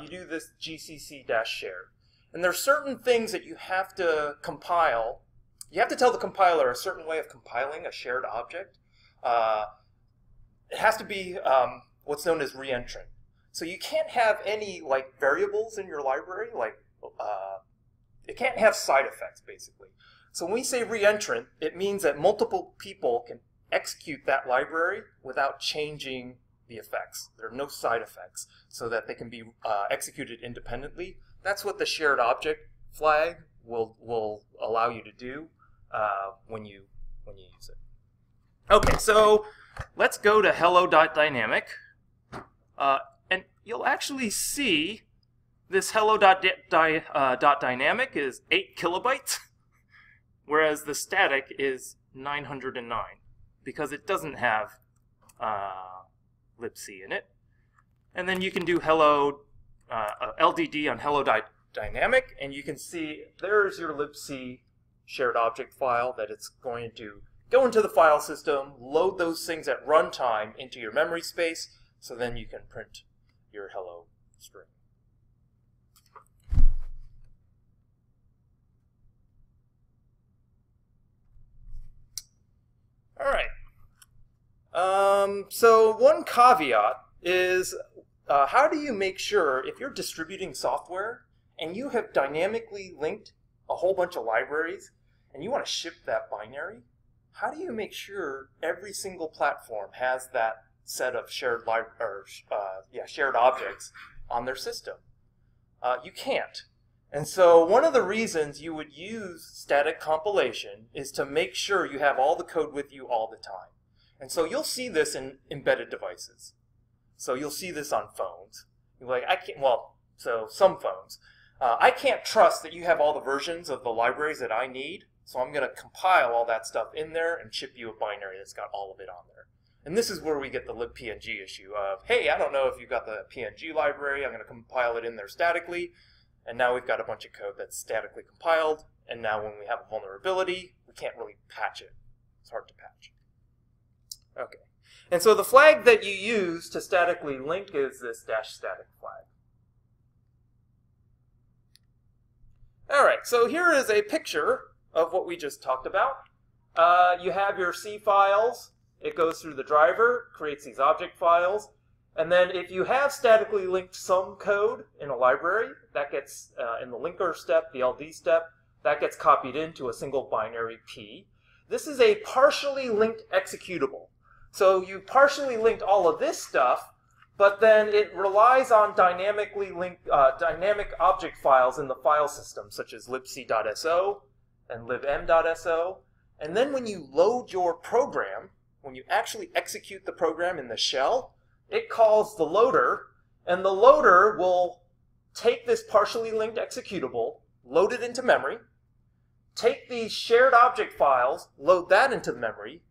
you do this gcc-shared. And there are certain things that you have to compile. You have to tell the compiler a certain way of compiling a shared object. It has to be what's known as reentrant. So you can't have any variables in your library, it can't have side effects, basically. So when we say reentrant, it means that multiple people can execute that library without changing the effects. There are no side effects, so that they can be executed independently. That's what the shared object flag will allow you to do when you use it. Okay, so let's go to hello.dynamic. And you'll actually see this hello.dynamic is 8 kilobytes, whereas the static is 909, because it doesn't have libc in it. And then you can do hello LDD on hello.dynamic, and you can see there's your libc shared object file that it's going to go into the file system, load those things at runtime into your memory space, so then you can print your hello string. All right. So one caveat is how do you make sure if you're distributing software and you have dynamically linked a whole bunch of libraries and you want to ship that binary, how do you make sure every single platform has that set of shared shared objects on their system? You can't. And so one of the reasons you would use static compilation is to make sure you have all the code with you all the time. And so you'll see this in embedded devices. So you'll see this on phones. You're like, I can't, well, so some phones. I can't trust that you have all the versions of the libraries that I need, so I'm going to compile all that stuff in there and ship you a binary that's got all of it on there. And this is where we get the libpng issue of, hey, I don't know if you've got the PNG library, I'm going to compile it in there statically, and now we've got a bunch of code that's statically compiled, and now when we have a vulnerability, we can't really patch it. It's hard to patch. Okay. And so the flag that you use to statically link is this -static flag. All right, so here is a picture of what we just talked about. You have your C files. It goes through the driver, creates these object files. And then if you have statically linked some code in a library, that gets, in the linker step, the LD step, that gets copied into a single binary P. This is a partially linked executable. So you partially linked all of this stuff, but then it relies on dynamically linked, dynamic object files in the file system, such as libc.so and libm.so. And then when you load your program, when you actually execute the program in the shell, it calls the loader, and the loader will take this partially linked executable, load it into memory, take these shared object files, load that into memory,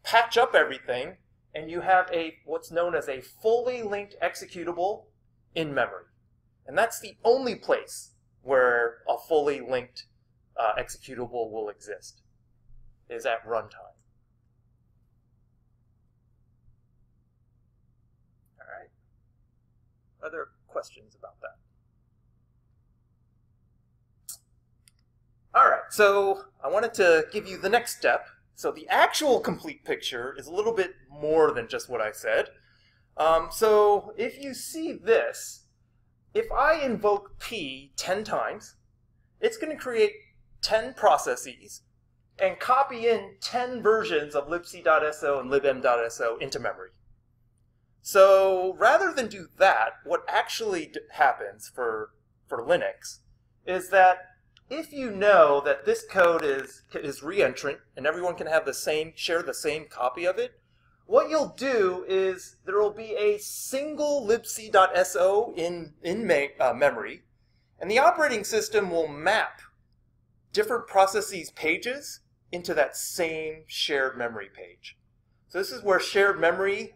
patch up everything, and you have a what's known as a fully linked executable in memory. And that's the only place where a fully linked executable will exist, is at runtime. All right. Are there questions about that? All right, so I wanted to give you the next step. So the actual complete picture is a little bit more than just what I said. So if you see this, if I invoke P 10 times, it's going to create 10 processes and copy in 10 versions of libc.so and libm.so into memory. So rather than do that, what actually happens for Linux is that if you know that this code is reentrant and everyone can have share the same copy of it, what you'll do is there will be a single libc.so in memory, and the operating system will map different processes' pages into that same shared memory page. So this is where shared memory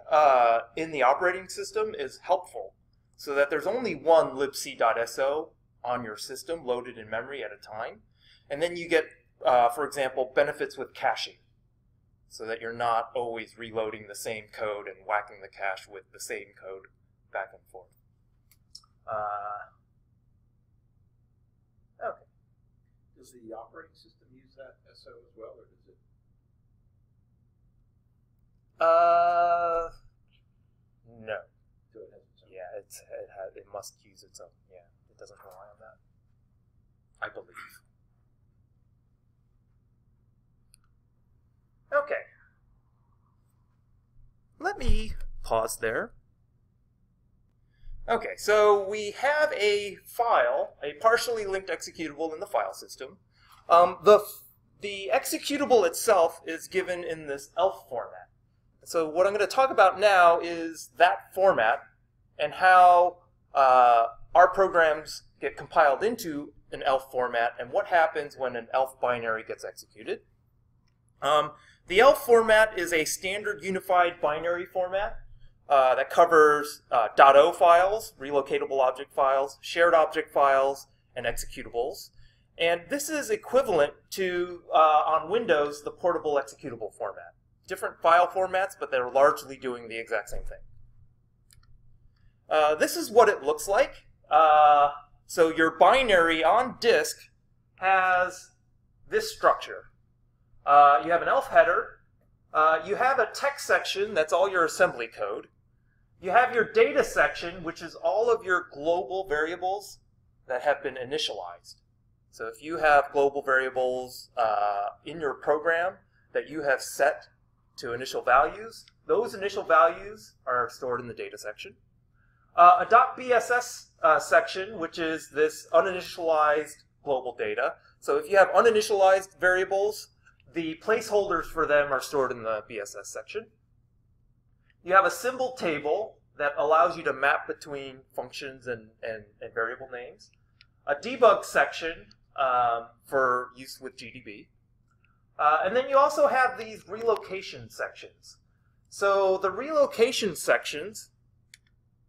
in the operating system is helpful, so that there's only one libc.so on your system loaded in memory at a time. And then you get, for example, benefits with caching, so that you're not always reloading the same code and whacking the cache with the same code back and forth. Okay. Does the operating system use that SO as well, or does it? No. So it has its own. Yeah, it must use its own. Yeah, it doesn't rely on that, I believe. Okay. Let me pause there. Okay, so we have a file, a partially linked executable in the file system. The executable itself is given in this ELF format. So what I'm going to talk about now is that format and how our programs get compiled into an ELF format and what happens when an ELF binary gets executed. The ELF format is a standard unified binary format that covers .o files, relocatable object files, shared object files, and executables. And this is equivalent to, on Windows, the portable executable format. Different file formats, but they're largely doing the exact same thing. This is what it looks like. So your binary on disk has this structure. You have an ELF header. You have a text section, that's all your assembly code. You have your data section, which is all of your global variables that have been initialized. So if you have global variables in your program that you have set to initial values, those initial values are stored in the data section. A .bss section, which is this uninitialized global data. So if you have uninitialized variables, the placeholders for them are stored in the BSS section. You have a symbol table that allows you to map between functions and variable names. A debug section for use with GDB. And then you also have these relocation sections. So the relocation sections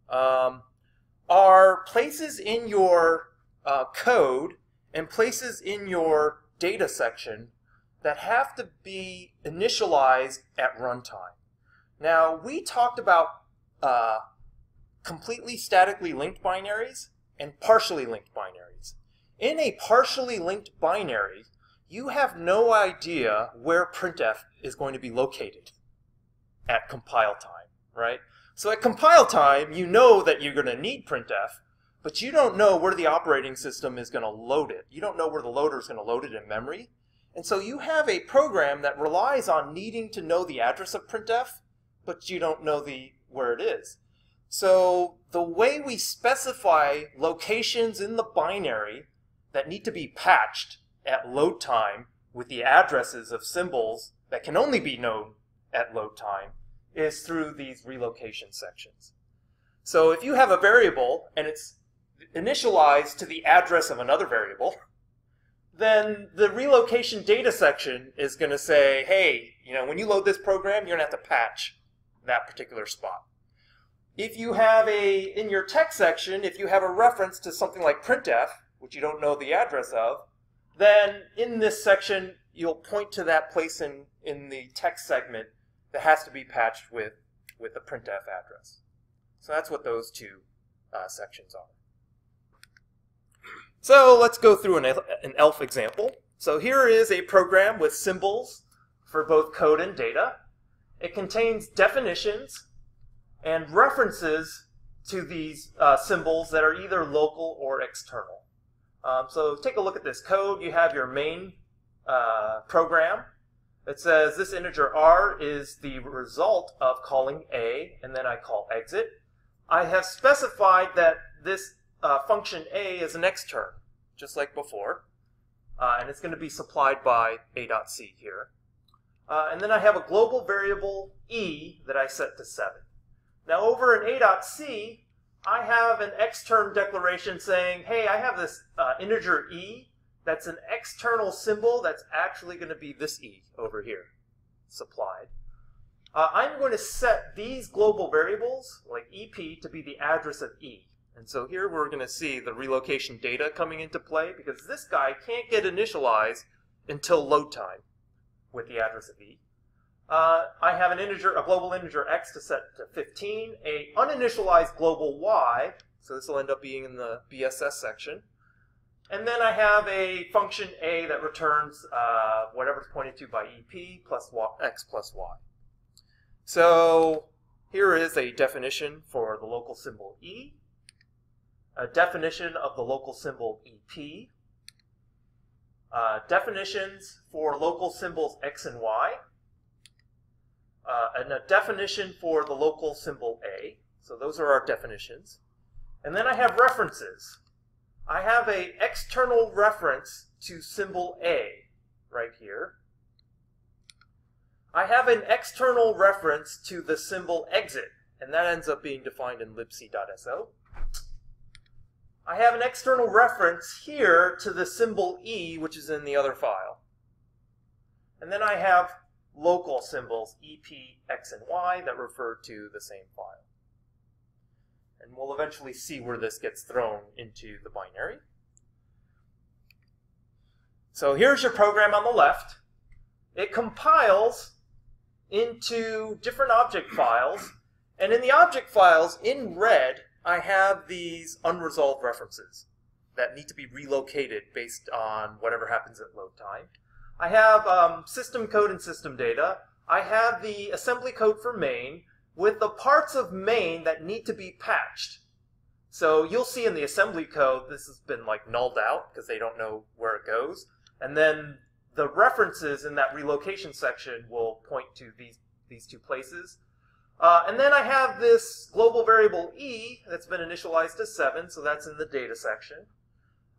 are places in your code and places in your data section that have to be initialized at runtime. Now, we talked about completely statically linked binaries and partially linked binaries. In a partially linked binary, you have no idea where printf is going to be located at compile time, right? So at compile time, you know that you're going to need printf, but you don't know where the operating system is going to load it. You don't know where the loader is going to load it in memory. And so you have a program that relies on needing to know the address of printf, but you don't know where it is. So the way we specify locations in the binary that need to be patched at load time with the addresses of symbols that can only be known at load time is through these relocation sections. So if you have a variable and it's initialized to the address of another variable, then the relocation data section is going to say, hey, when you load this program, you're going to have to patch that particular spot. If you have in your text section, if you have a reference to something like printf, which you don't know the address of, then in this section, you'll point to that place in the text segment that has to be patched with the printf address. So that's what those two sections are. So let's go through an ELF example. So here is a program with symbols for both code and data. It contains definitions and references to these symbols that are either local or external. So take a look at this code. You have your main program. It says this integer r is the result of calling a, and then I call exit. I have specified that this function a is an extern, just like before, and it's going to be supplied by a.c here. And then I have a global variable e that I set to 7. Now over in a.c, I have an extern declaration saying, hey, I have this integer e that's an external symbol that's actually going to be this e over here, supplied. I'm going to set these global variables, like EP, to be the address of e. And so here we're going to see the relocation data coming into play, because this guy can't get initialized until load time with the address of e. I have a global integer x to set to 15, a uninitialized global y, so this will end up being in the BSS section. And then I have a function a that returns whatever's pointed to by EP plus x plus y. So here is a definition for the local symbol e, a definition of the local symbol EP, definitions for local symbols x and y, and a definition for the local symbol a. So those are our definitions. And then I have references. I have an external reference to symbol a right here. I have an external reference to the symbol exit, and that ends up being defined in libc.so. I have an external reference here to the symbol e, which is in the other file. And then I have local symbols EP, x, and y that refer to the same file. And we'll eventually see where this gets thrown into the binary. So here's your program on the left. It compiles into different object files, and in the object files, in red, I have these unresolved references that need to be relocated based on whatever happens at load time. I have system code and system data. I have the assembly code for main with the parts of main that need to be patched. So you'll see in the assembly code, this has been like nulled out because they don't know where it goes. And then the references in that relocation section will point to these two places. And then I have this global variable E that's been initialized to 7, so that's in the data section.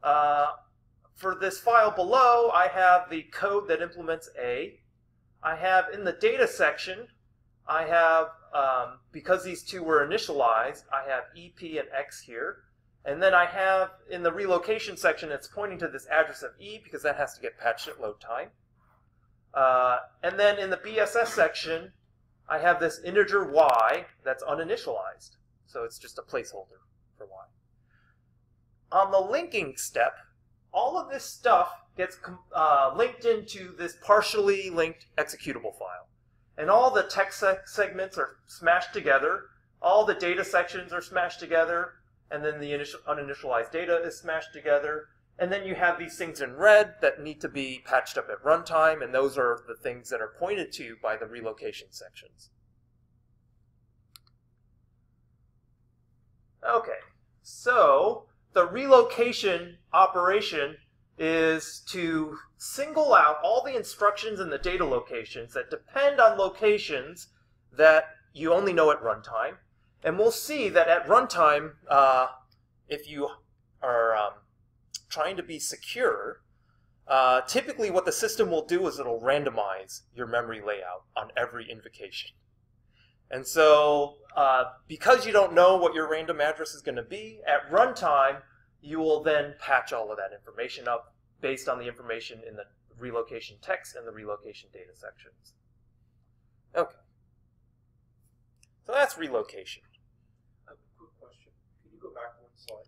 For this file below, I have the code that implements A. I have in the data section, I have, because these two were initialized, I have EP and X here. And then I have, in the relocation section, it's pointing to this address of E because that has to get patched at load time. And then in the BSS section, I have this integer Y that's uninitialized. So it's just a placeholder for Y. On the linking step, all of this stuff gets linked into this partially linked executable file. And all the text segments are smashed together. All the data sections are smashed together. And then the uninitialized data is smashed together. And then you have these things in red that need to be patched up at runtime, and those are the things that are pointed to by the relocation sections. Okay, so the relocation operation is to single out all the instructions in the data locations that depend on locations that you only know at runtime. And we'll see that at runtime, if you are trying to be secure, typically what the system will do is it'll randomize your memory layout on every invocation. And so because you don't know what your random address is going to be, at runtime, you will then patch all of that information up based on the information in the relocation text and the relocation data sections. Okay. So that's relocation. Quick question. Can you go back one slide?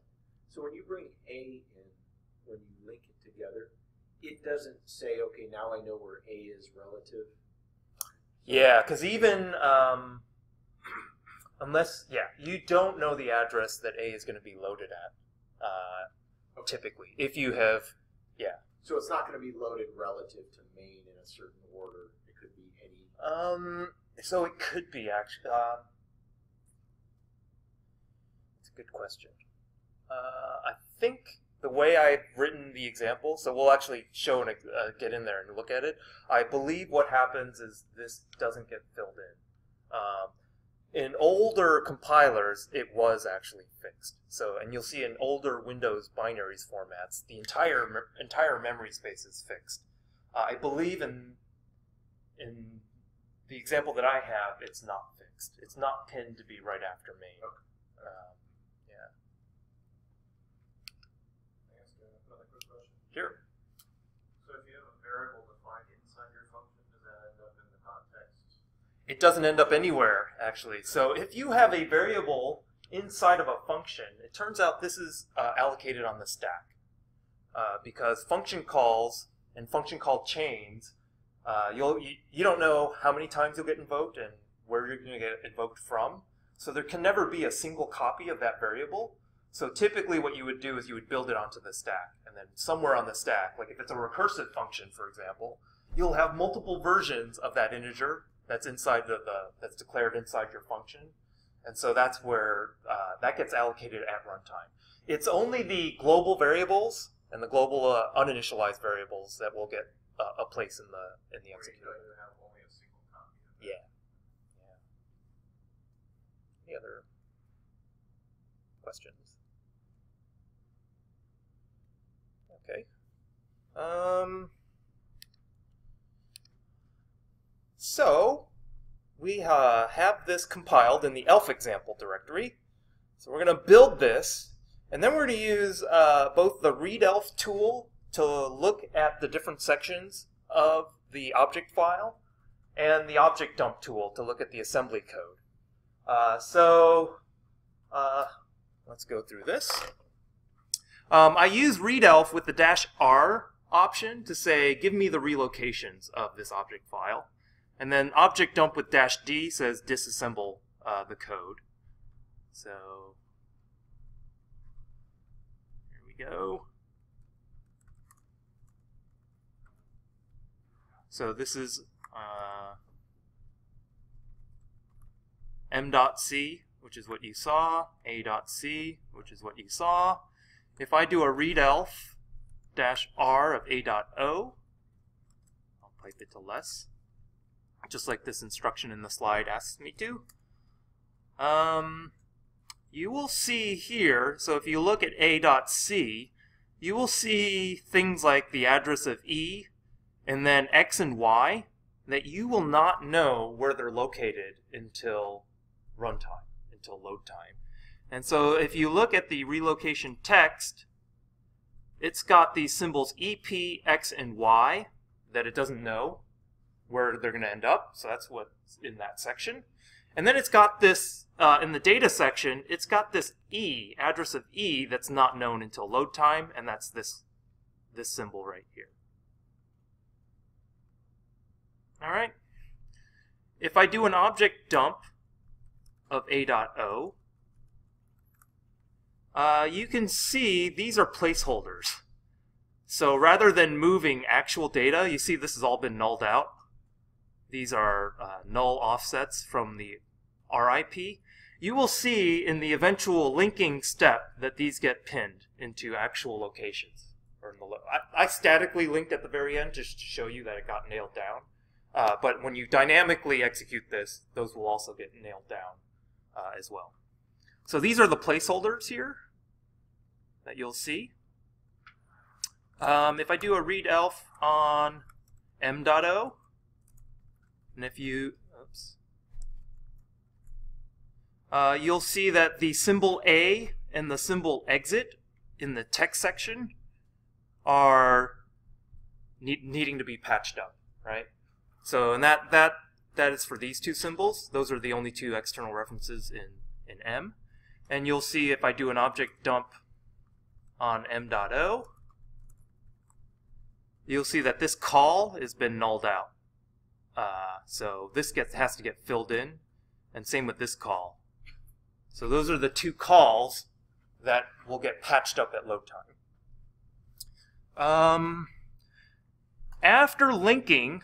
So when you bring A in, when you link it together, it doesn't say, okay, now I know where A is relative? Yeah, because even, unless, you don't know the address that A is going to be loaded at, typically. If you have, So it's not going to be loaded relative to main in a certain order. It could be any... So it could be, actually. It's a good question. I think the way I've written the example, so we'll actually show and get in there and look at it. I believe what happens is this doesn't get filled in. In older compilers, it was actually fixed. So, and you'll see in older Windows binaries formats, the entire memory space is fixed. I believe in the example that I have, it's not fixed. It's not pinned to be right after main. Okay. Can I ask another quick question? Sure. So if you have a variable defined inside your function, does that end up in the context? It doesn't end up anywhere, actually. So if you have a variable inside of a function, it turns out this is allocated on the stack. Because function calls and function call chains, you don't know how many times you'll get invoked and where you're going to get invoked from. So there can never be a single copy of that variable. So typically what you would do is you would build it onto the stack. And then somewhere on the stack, like if it's a recursive function, for example, you'll have multiple versions of that integer that's inside that's declared inside your function. And so that's where that gets allocated at runtime. It's only the global variables and the global uninitialized variables that will get a place in the executable. Where you have only a single copy of it. Yeah. Any other questions? Okay. So we have this compiled in the elf example directory. So we're going to build this, and then we're going to use both the readelf tool to look at the different sections of the object file and the object dump tool to look at the assembly code. Let's go through this. I use readelf with the -R option to say, give me the relocations of this object file. And then object dump with -d says disassemble the code. So here we go. So this is m.c, which is what you saw, a.c, which is what you saw. If I do a readelf -r of a.o, I'll pipe it to less, just like this instruction in the slide asks me to. You will see here, so if you look at a.c, you will see things like the address of E and then X and Y that you will not know where they're located until runtime, until load time. And so if you look at the relocation text, it's got these symbols EP, X, and Y that it doesn't know where they're going to end up. So that's what's in that section. And then it's got this, in the data section, it's got this E, address of E, that's not known until load time, and that's this symbol right here. All right. If I do an object dump of a.o, you can see these are placeholders. So rather than moving actual data, you see this has all been nulled out. These are null offsets from the RIP. You will see in the eventual linking step that these get pinned into actual locations. Or in the I statically linked at the very end just to show you that it got nailed down. But when you dynamically execute this, those will also get nailed down as well. So these are the placeholders here that you'll see. If I do a readelf on m.o, and if you, you'll see that the symbol A and the symbol exit in the text section are needing to be patched up, right? So, and that is for these two symbols. Those are the only two external references in M. And you'll see if I do an object dump on m.o, you'll see that this call has been nulled out. So this has to get filled in, and same with this call. So those are the two calls that will get patched up at load time. After linking,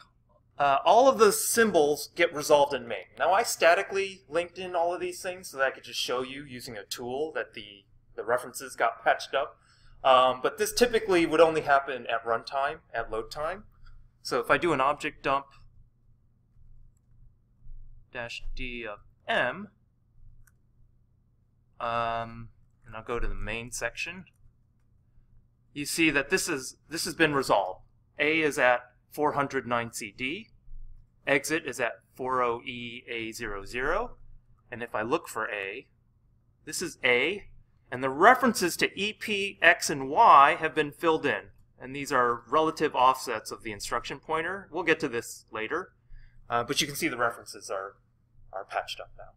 all of the symbols get resolved in main. Now I statically linked in all of these things so that I could just show you using a tool that the references got patched up. But this typically would only happen at runtime, at load time. So if I do an object dump -d of m, and I'll go to the main section, you see that this has been resolved. A is at 409 CD, exit is at 40EA00, and if I look for A, this is A, and the references to EP, X, and Y have been filled in, and these are relative offsets of the instruction pointer. We'll get to this later, but you can see the references are patched up now.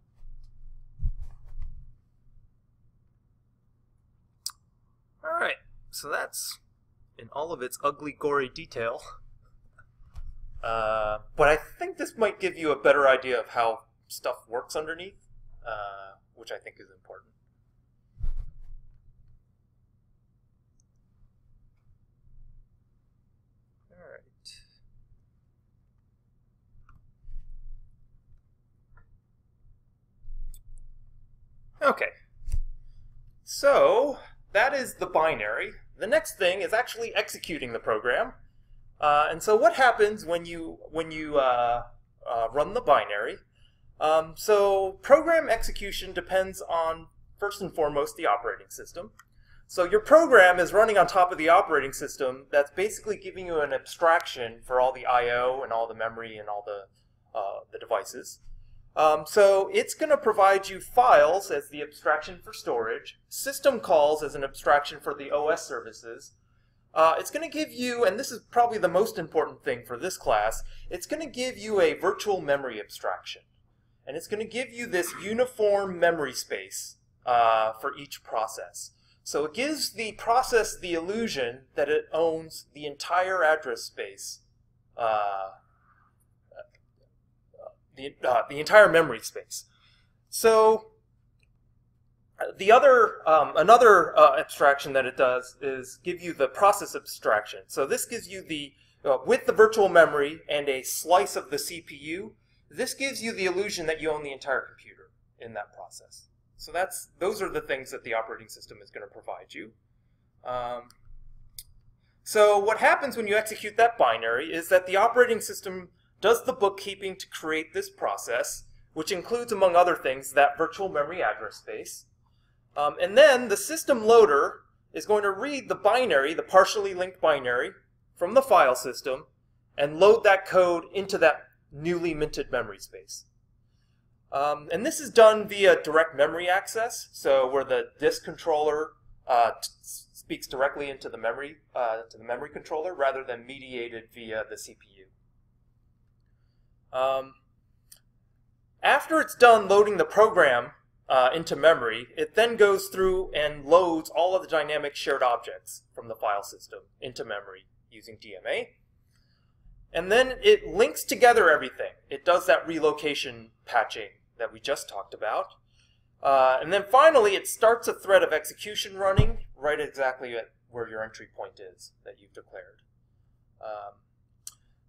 All right, so that's in all of its ugly, gory detail. But I think this might give you a better idea of how stuff works underneath, which I think is important. All right. Okay. So that is the binary. The next thing is actually executing the program. And so what happens when you run the binary? So program execution depends on, first and foremost, the operating system. So your program is running on top of the operating system that's basically giving you an abstraction for all the I/O and all the memory and all the devices. So it's going to provide you files as the abstraction for storage, system calls as an abstraction for the OS services. It's going to give you, and this is probably the most important thing for this class, it's going to give you a virtual memory abstraction. And it's going to give you this uniform memory space for each process. So it gives the process the illusion that it owns the entire address space, the entire memory space. So the other, another abstraction that it does is give you the process abstraction. So this gives you the, with the virtual memory and a slice of the CPU, this gives you the illusion that you own the entire computer in that process. So those are the things that the operating system is going to provide you. So what happens when you execute that binary is that the operating system does the bookkeeping to create this process, which includes, among other things, that virtual memory address space. And then the system loader is going to read the binary, the partially linked binary, from the file system and load that code into that newly minted memory space. And this is done via direct memory access, so where the disk controller speaks directly into the memory controller rather than mediated via the CPU. After it's done loading the program into memory, it then goes through and loads all of the dynamic shared objects from the file system into memory using DMA. And then it links together everything. It does that relocation patching that we just talked about. And then finally, it starts a thread of execution running right exactly at where your entry point is that you've declared.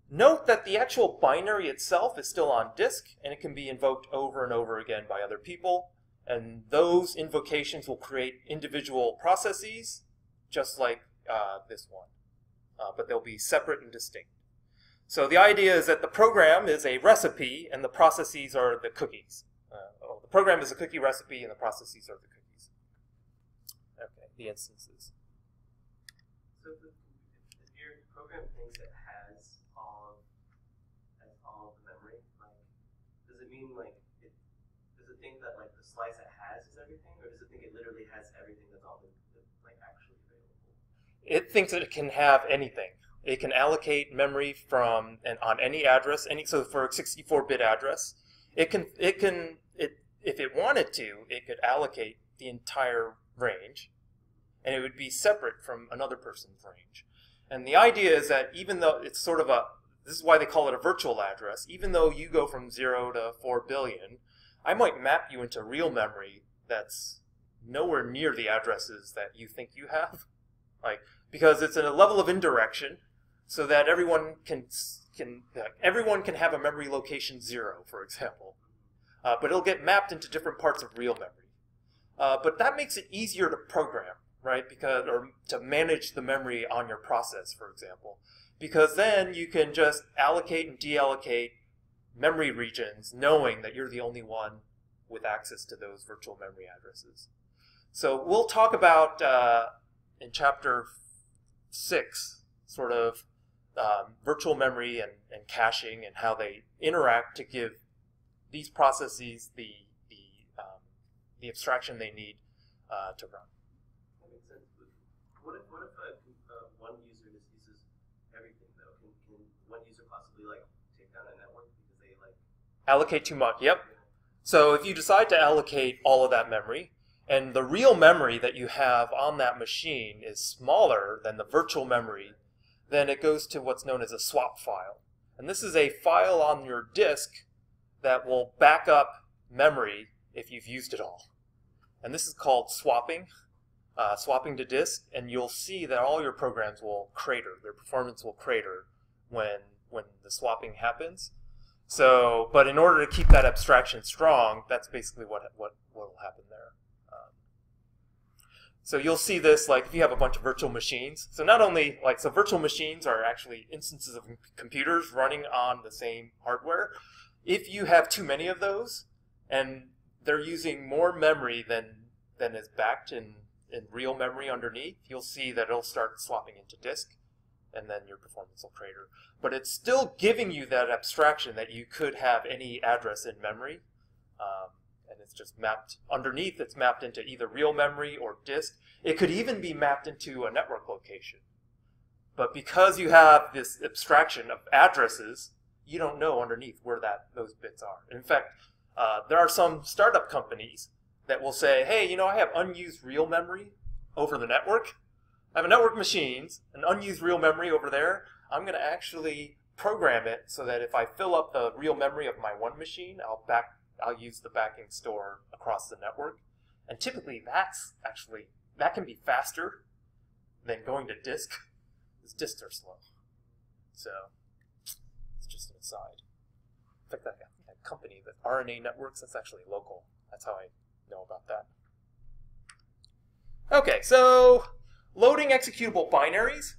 Note that the actual binary itself is still on disk, and it can be invoked over and over again by other people. And those invocations will create individual processes, just like this one. But they'll be separate and distinct. So the idea is that the program is a recipe, and the processes are the cookies. The program is a cookie recipe, and the processes are the cookies. Okay, the instances. So if your program thinks it has all of the memory, like, does it mean like does it think that like the slice it has is everything, or does it think it literally has everything that's like actually available? It thinks that it can have anything. It can allocate memory from and on any address. So for a 64-bit address, if it wanted to, it could allocate the entire range, and it would be separate from another person's range. And the idea is that even though it's sort of this is why they call it a virtual address, even though you go from 0 to 4 billion, I might map you into real memory that's nowhere near the addresses that you think you have, because it's in a level of indirection, so that everyone can have a memory location 0, for example, but it'll get mapped into different parts of real memory. But that makes it easier to program, right? Or to manage the memory on your process, for example, because then you can just allocate and deallocate memory regions, knowing that you're the only one with access to those virtual memory addresses. So we'll talk about in chapter 6, sort of virtual memory and caching and how they interact to give these processes the abstraction they need to run. That makes sense. What if one user just uses everything though? Can one user possibly like take down a network because they like allocate too much? Yep. So if you decide to allocate all of that memory, and the real memory that you have on that machine is smaller than the virtual memory, then it goes to what's known as a swap file. And this is a file on your disk that will back up memory if you've used it all. And this is called swapping, swapping to disk, and you'll see that all your programs will crater. Their performance will crater when the swapping happens. So, but in order to keep that abstraction strong, that's basically what will happen there. So you'll see this, like, if you have a bunch of virtual machines. So not only, so virtual machines are actually instances of computers running on the same hardware. If you have too many of those, and they're using more memory than is backed in real memory underneath, you'll see that it'll start swapping into disk, and then your performance will crater. But it's still giving you that abstraction that you could have any address in memory. And it's just mapped underneath. It's mapped into either real memory or disk. It could even be mapped into a network location. But because you have this abstraction of addresses, you don't know underneath where those bits are. In fact, there are some startup companies that will say, hey, I have unused real memory over the network. I have a network machines, an unused real memory over there. I'm going to actually program it so that if I fill up the real memory of my one machine, I'll use the backing store across the network. And typically that can be faster than going to disk, because disks are slow. So it's just an aside. In fact, that company, the RNA Networks, that's actually local. That's how I know about that. Okay, so loading executable binaries.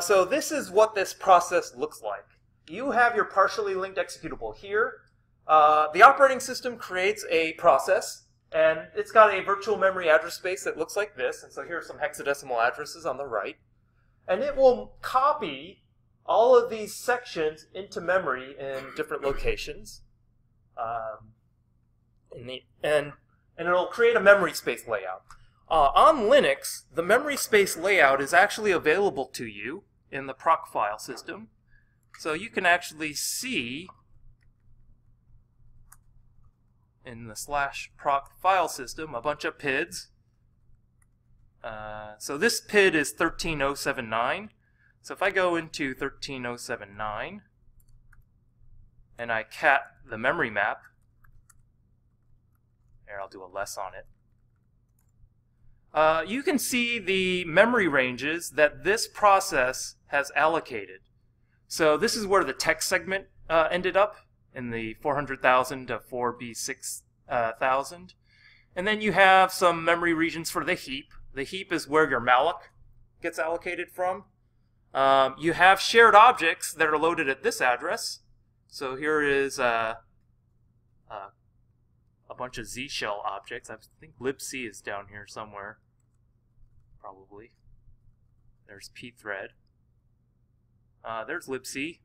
So this is what this process looks like. You have your partially linked executable here. The operating system creates a process, and it's got a virtual memory address space that looks like this. And so here are some hexadecimal addresses on the right. And it will copy all of these sections into memory in different locations. And it'll create a memory space layout. On Linux, the memory space layout is actually available to you in the proc file system. So you can actually see in the /proc file system a bunch of PIDs. So this PID is 13079. So if I go into 13079 and I cat the memory map, here I'll do a less on it. You can see the memory ranges that this process has allocated. So this is where the text segment ended up, in the 400,000 to 4B6000. And then you have some memory regions for the heap. The heap is where your malloc gets allocated from. You have shared objects that are loaded at this address. So here is a bunch of Z shell objects. I think libc is down here somewhere, probably. There's pthread. There's libc.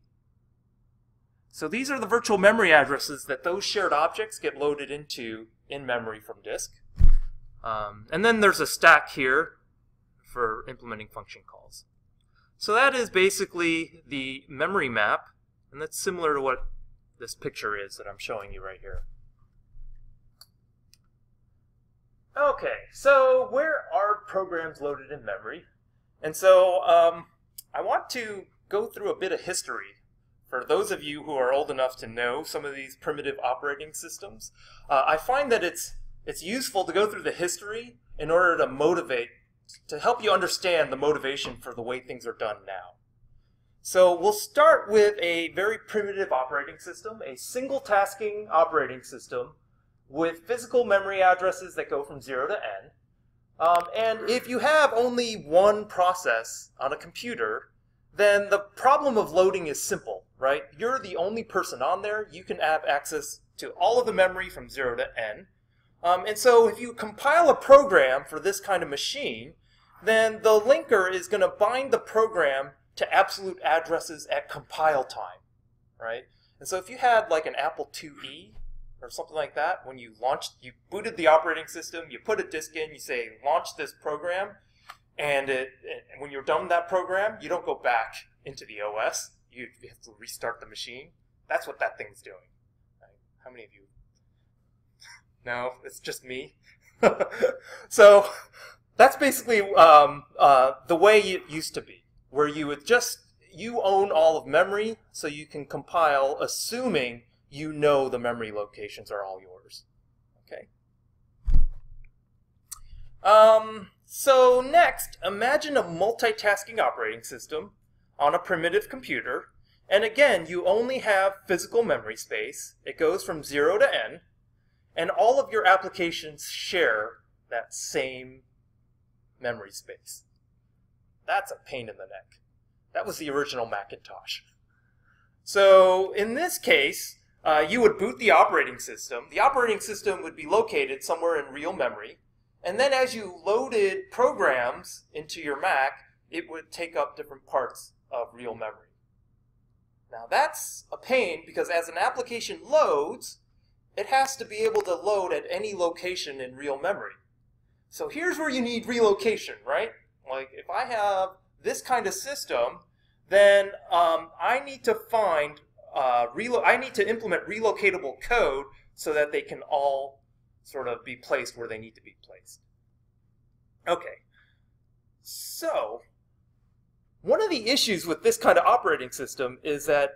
So these are the virtual memory addresses that those shared objects get loaded into in memory from disk. And then there's a stack here for implementing function calls. So that is basically the memory map, and that's similar to what this picture is that I'm showing you right here. Okay, so where are programs loaded in memory? And so I want to go through a bit of history for those of you who are old enough to know some of these primitive operating systems. I find that it's useful to go through the history in order to help you understand the motivation for the way things are done now. So we'll start with a very primitive operating system, a single tasking operating system with physical memory addresses that go from 0 to n. And if you have only one process on a computer, then the problem of loading is simple, right? You're the only person on there. You can have access to all of the memory from 0 to n. And so if you compile a program for this kind of machine, then the linker is going to bind the program to absolute addresses at compile time, right? And so if you had like an Apple IIe or something like that, when you booted the operating system, you put a disk in, you say, launch this program, and when you're done with that program, you don't go back into the OS. You have to restart the machine. That's what that thing's doing. Right? How many of you? No, it's just me. So that's basically the way it used to be, where you own all of memory, so you can compile assuming you know the memory locations are all yours. Okay. So next, imagine a multitasking operating system on a primitive computer, and again, you only have physical memory space. It goes from 0 to n, and all of your applications share that same memory space. That's a pain in the neck. That was the original Macintosh. So in this case, you would boot the operating system. The operating system would be located somewhere in real memory. And then as you loaded programs into your Mac, it would take up different parts of real memory. Now that's a pain because as an application loads, it has to be able to load at any location in real memory. So here's where you need relocation, right? Like if I have this kind of system, then I need to find I need to implement relocatable code so that they can all sort of be placed where they need to be placed. Okay, So, one of the issues with this kind of operating system is that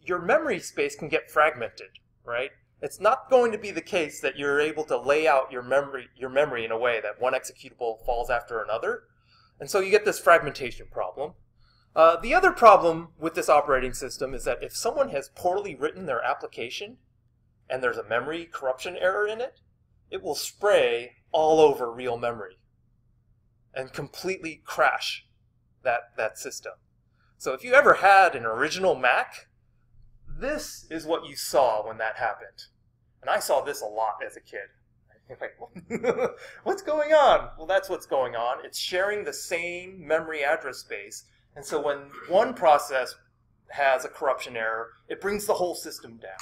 your memory space can get fragmented, right? It's not going to be the case that you're able to lay out your memory in a way that one executable falls after another. And so you get this fragmentation problem. The other problem with this operating system is that if someone has poorly written their application and there's a memory corruption error in it, it will spray all over real memory and completely crash that system. So if you ever had an original Mac, this is what you saw when that happened. And I saw this a lot as a kid. Like, what's going on? Well, that's what's going on. It's sharing the same memory address space. And so when one process has a corruption error, it brings the whole system down.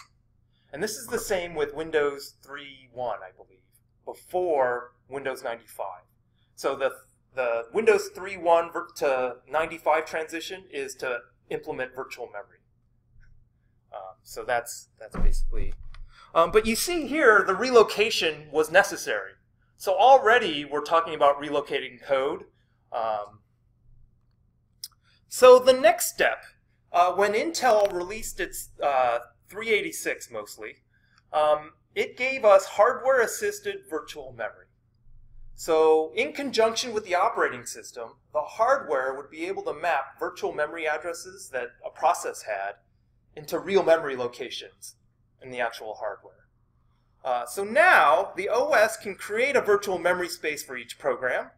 And this is the same with Windows 3.1, I believe, before Windows 95. So the Windows 3.1 to 95 transition is to implement virtual memory. So that's basically... but you see here, the relocation was necessary. So already we're talking about relocating code. So the next step, when Intel released its 386 mostly, it gave us hardware-assisted virtual memory. So in conjunction with the operating system, the hardware would be able to map virtual memory addresses that a process had into real memory locations in the actual hardware. So now the OS can create a virtual memory space for each program,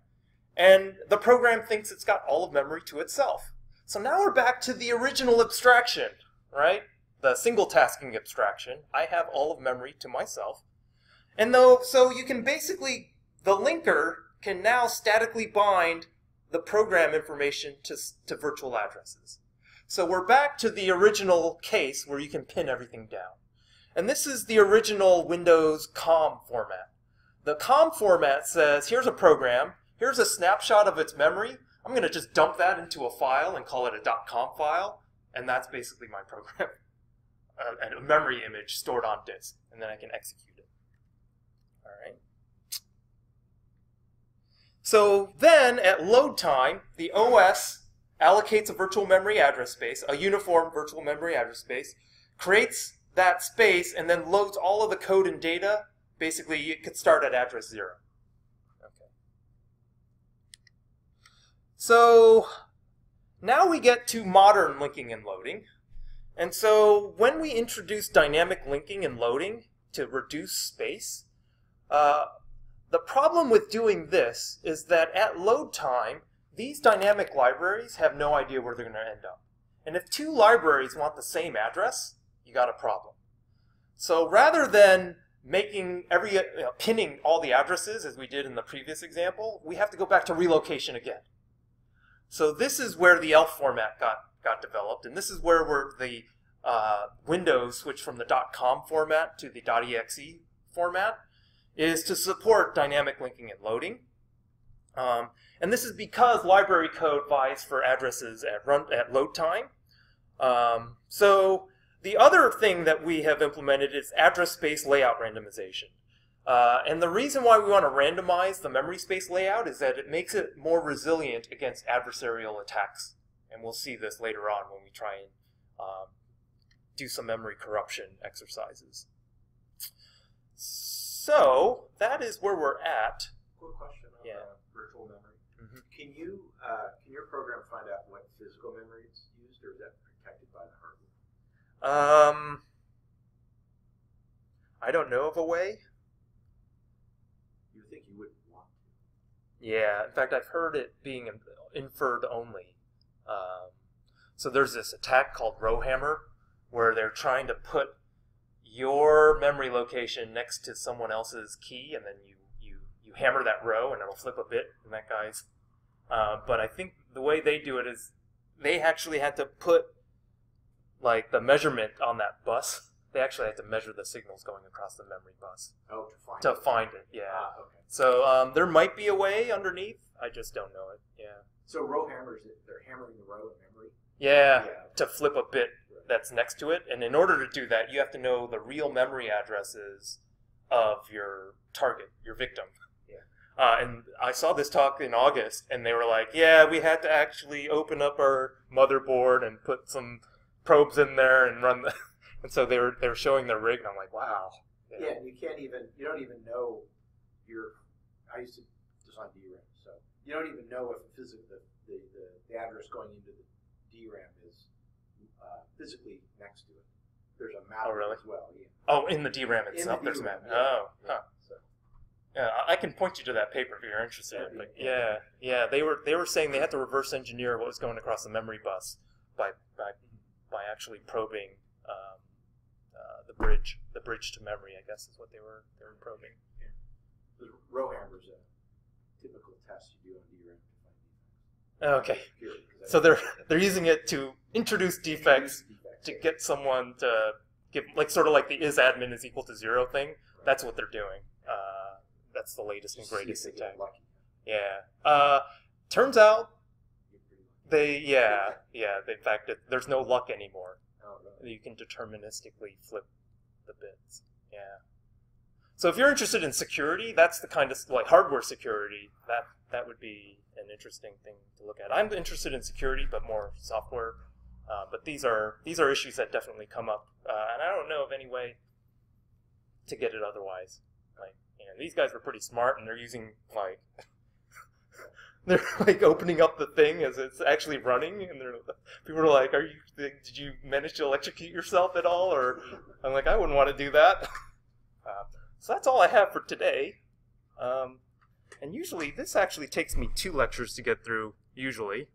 and the program thinks it's got all of memory to itself. So now we're back to the original abstraction, right? The single tasking abstraction. I have all of memory to myself. And so you can basically, the linker can now statically bind the program information to virtual addresses. So we're back to the original case where you can pin everything down. And this is the original Windows COM format. The COM format says, here's a program, here's a snapshot of its memory. I'm going to just dump that into a file and call it a .com file, and that's basically my program. A memory image stored on disk, and then I can execute it. All right. So then, at load time, the OS allocates a virtual memory address space, a uniform virtual memory address space, creates that space, and then loads all of the code and data. Basically, it could start at address 0. Okay. So now we get to modern linking and loading. And so when we introduce dynamic linking and loading to reduce space, the problem with doing this is that at load time, these dynamic libraries have no idea where they're going to end up. And if two libraries want the same address, you got a problem. So rather than making pinning all the addresses as we did in the previous example, we have to go back to relocation again. So this is where the ELF format got developed, and this is where the Windows switched from the .com format to the .exe format, is to support dynamic linking and loading. And this is because library code vies for addresses at load time. So the other thing that we have implemented is address space layout randomization. And the reason why we want to randomize the memory space layout is that it makes it more resilient against adversarial attacks. And we'll see this later on when we try and do some memory corruption exercises. So that is where we're at. Quick question on virtual memory. Mm-hmm. Can your program find out what physical memory is used, or is that protected by the hardware? I don't know of a way. You think you wouldn't want to? Yeah, in fact, I've heard it being inferred only. So there's this attack called Rowhammer, where they're trying to put your memory location next to someone else's key, and then you hammer that row, and it'll flip a bit in that guy's. But I think the way they do it is they actually had to put like the measurement on that bus. They actually had to measure the signals going across the memory bus. Oh, to find it. Yeah. Okay. So there might be a way underneath. I just don't know it. Yeah. So row hammers, they're hammering the row in memory? Yeah, to flip a bit that's next to it. And in order to do that, you have to know the real memory addresses of your target, your victim. And I saw this talk in August, and they were like, yeah, we had to actually open up our motherboard and put some probes in there and run the... And so they were showing their rig, and I'm like, wow. Yeah, and you don't even know I used to design DRAM, so you don't even know if the address going into the DRAM is physically next to it. There's a map really? as well. Yeah. Oh, in the DRAM itself, the there's a DRAM, map. yeah. Oh, Yeah. huh. Yeah, I can point you to that paper if you're interested. But Yeah. yeah, they were saying they had to reverse engineer what was going across the memory bus by actually probing the bridge to memory. I guess is what they were probing. The Rowhammer's a typical test you do on DRAM to find defects. Okay, Purely, so they're using it to introduce defects to get someone to give sort of like the is_admin is equal to 0 thing. Right. That's what they're doing. That's the latest and Just see if greatest they in get tech. lucky. Yeah. Turns out You're pretty lucky. in fact, there's no luck anymore. Oh, really? You can deterministically flip the bits. Yeah. So if you're interested in security, that's the kind of like hardware security. That would be an interesting thing to look at. I'm interested in security, but more software. But these are issues that definitely come up, and I don't know of any way to get it otherwise. Like, these guys were pretty smart, and they're using they're opening up the thing as it's actually running, and people are like, did you manage to electrocute yourself at all? Or I'm like, I wouldn't want to do that. So that's all I have for today. And usually, this actually takes me 2 lectures to get through, usually.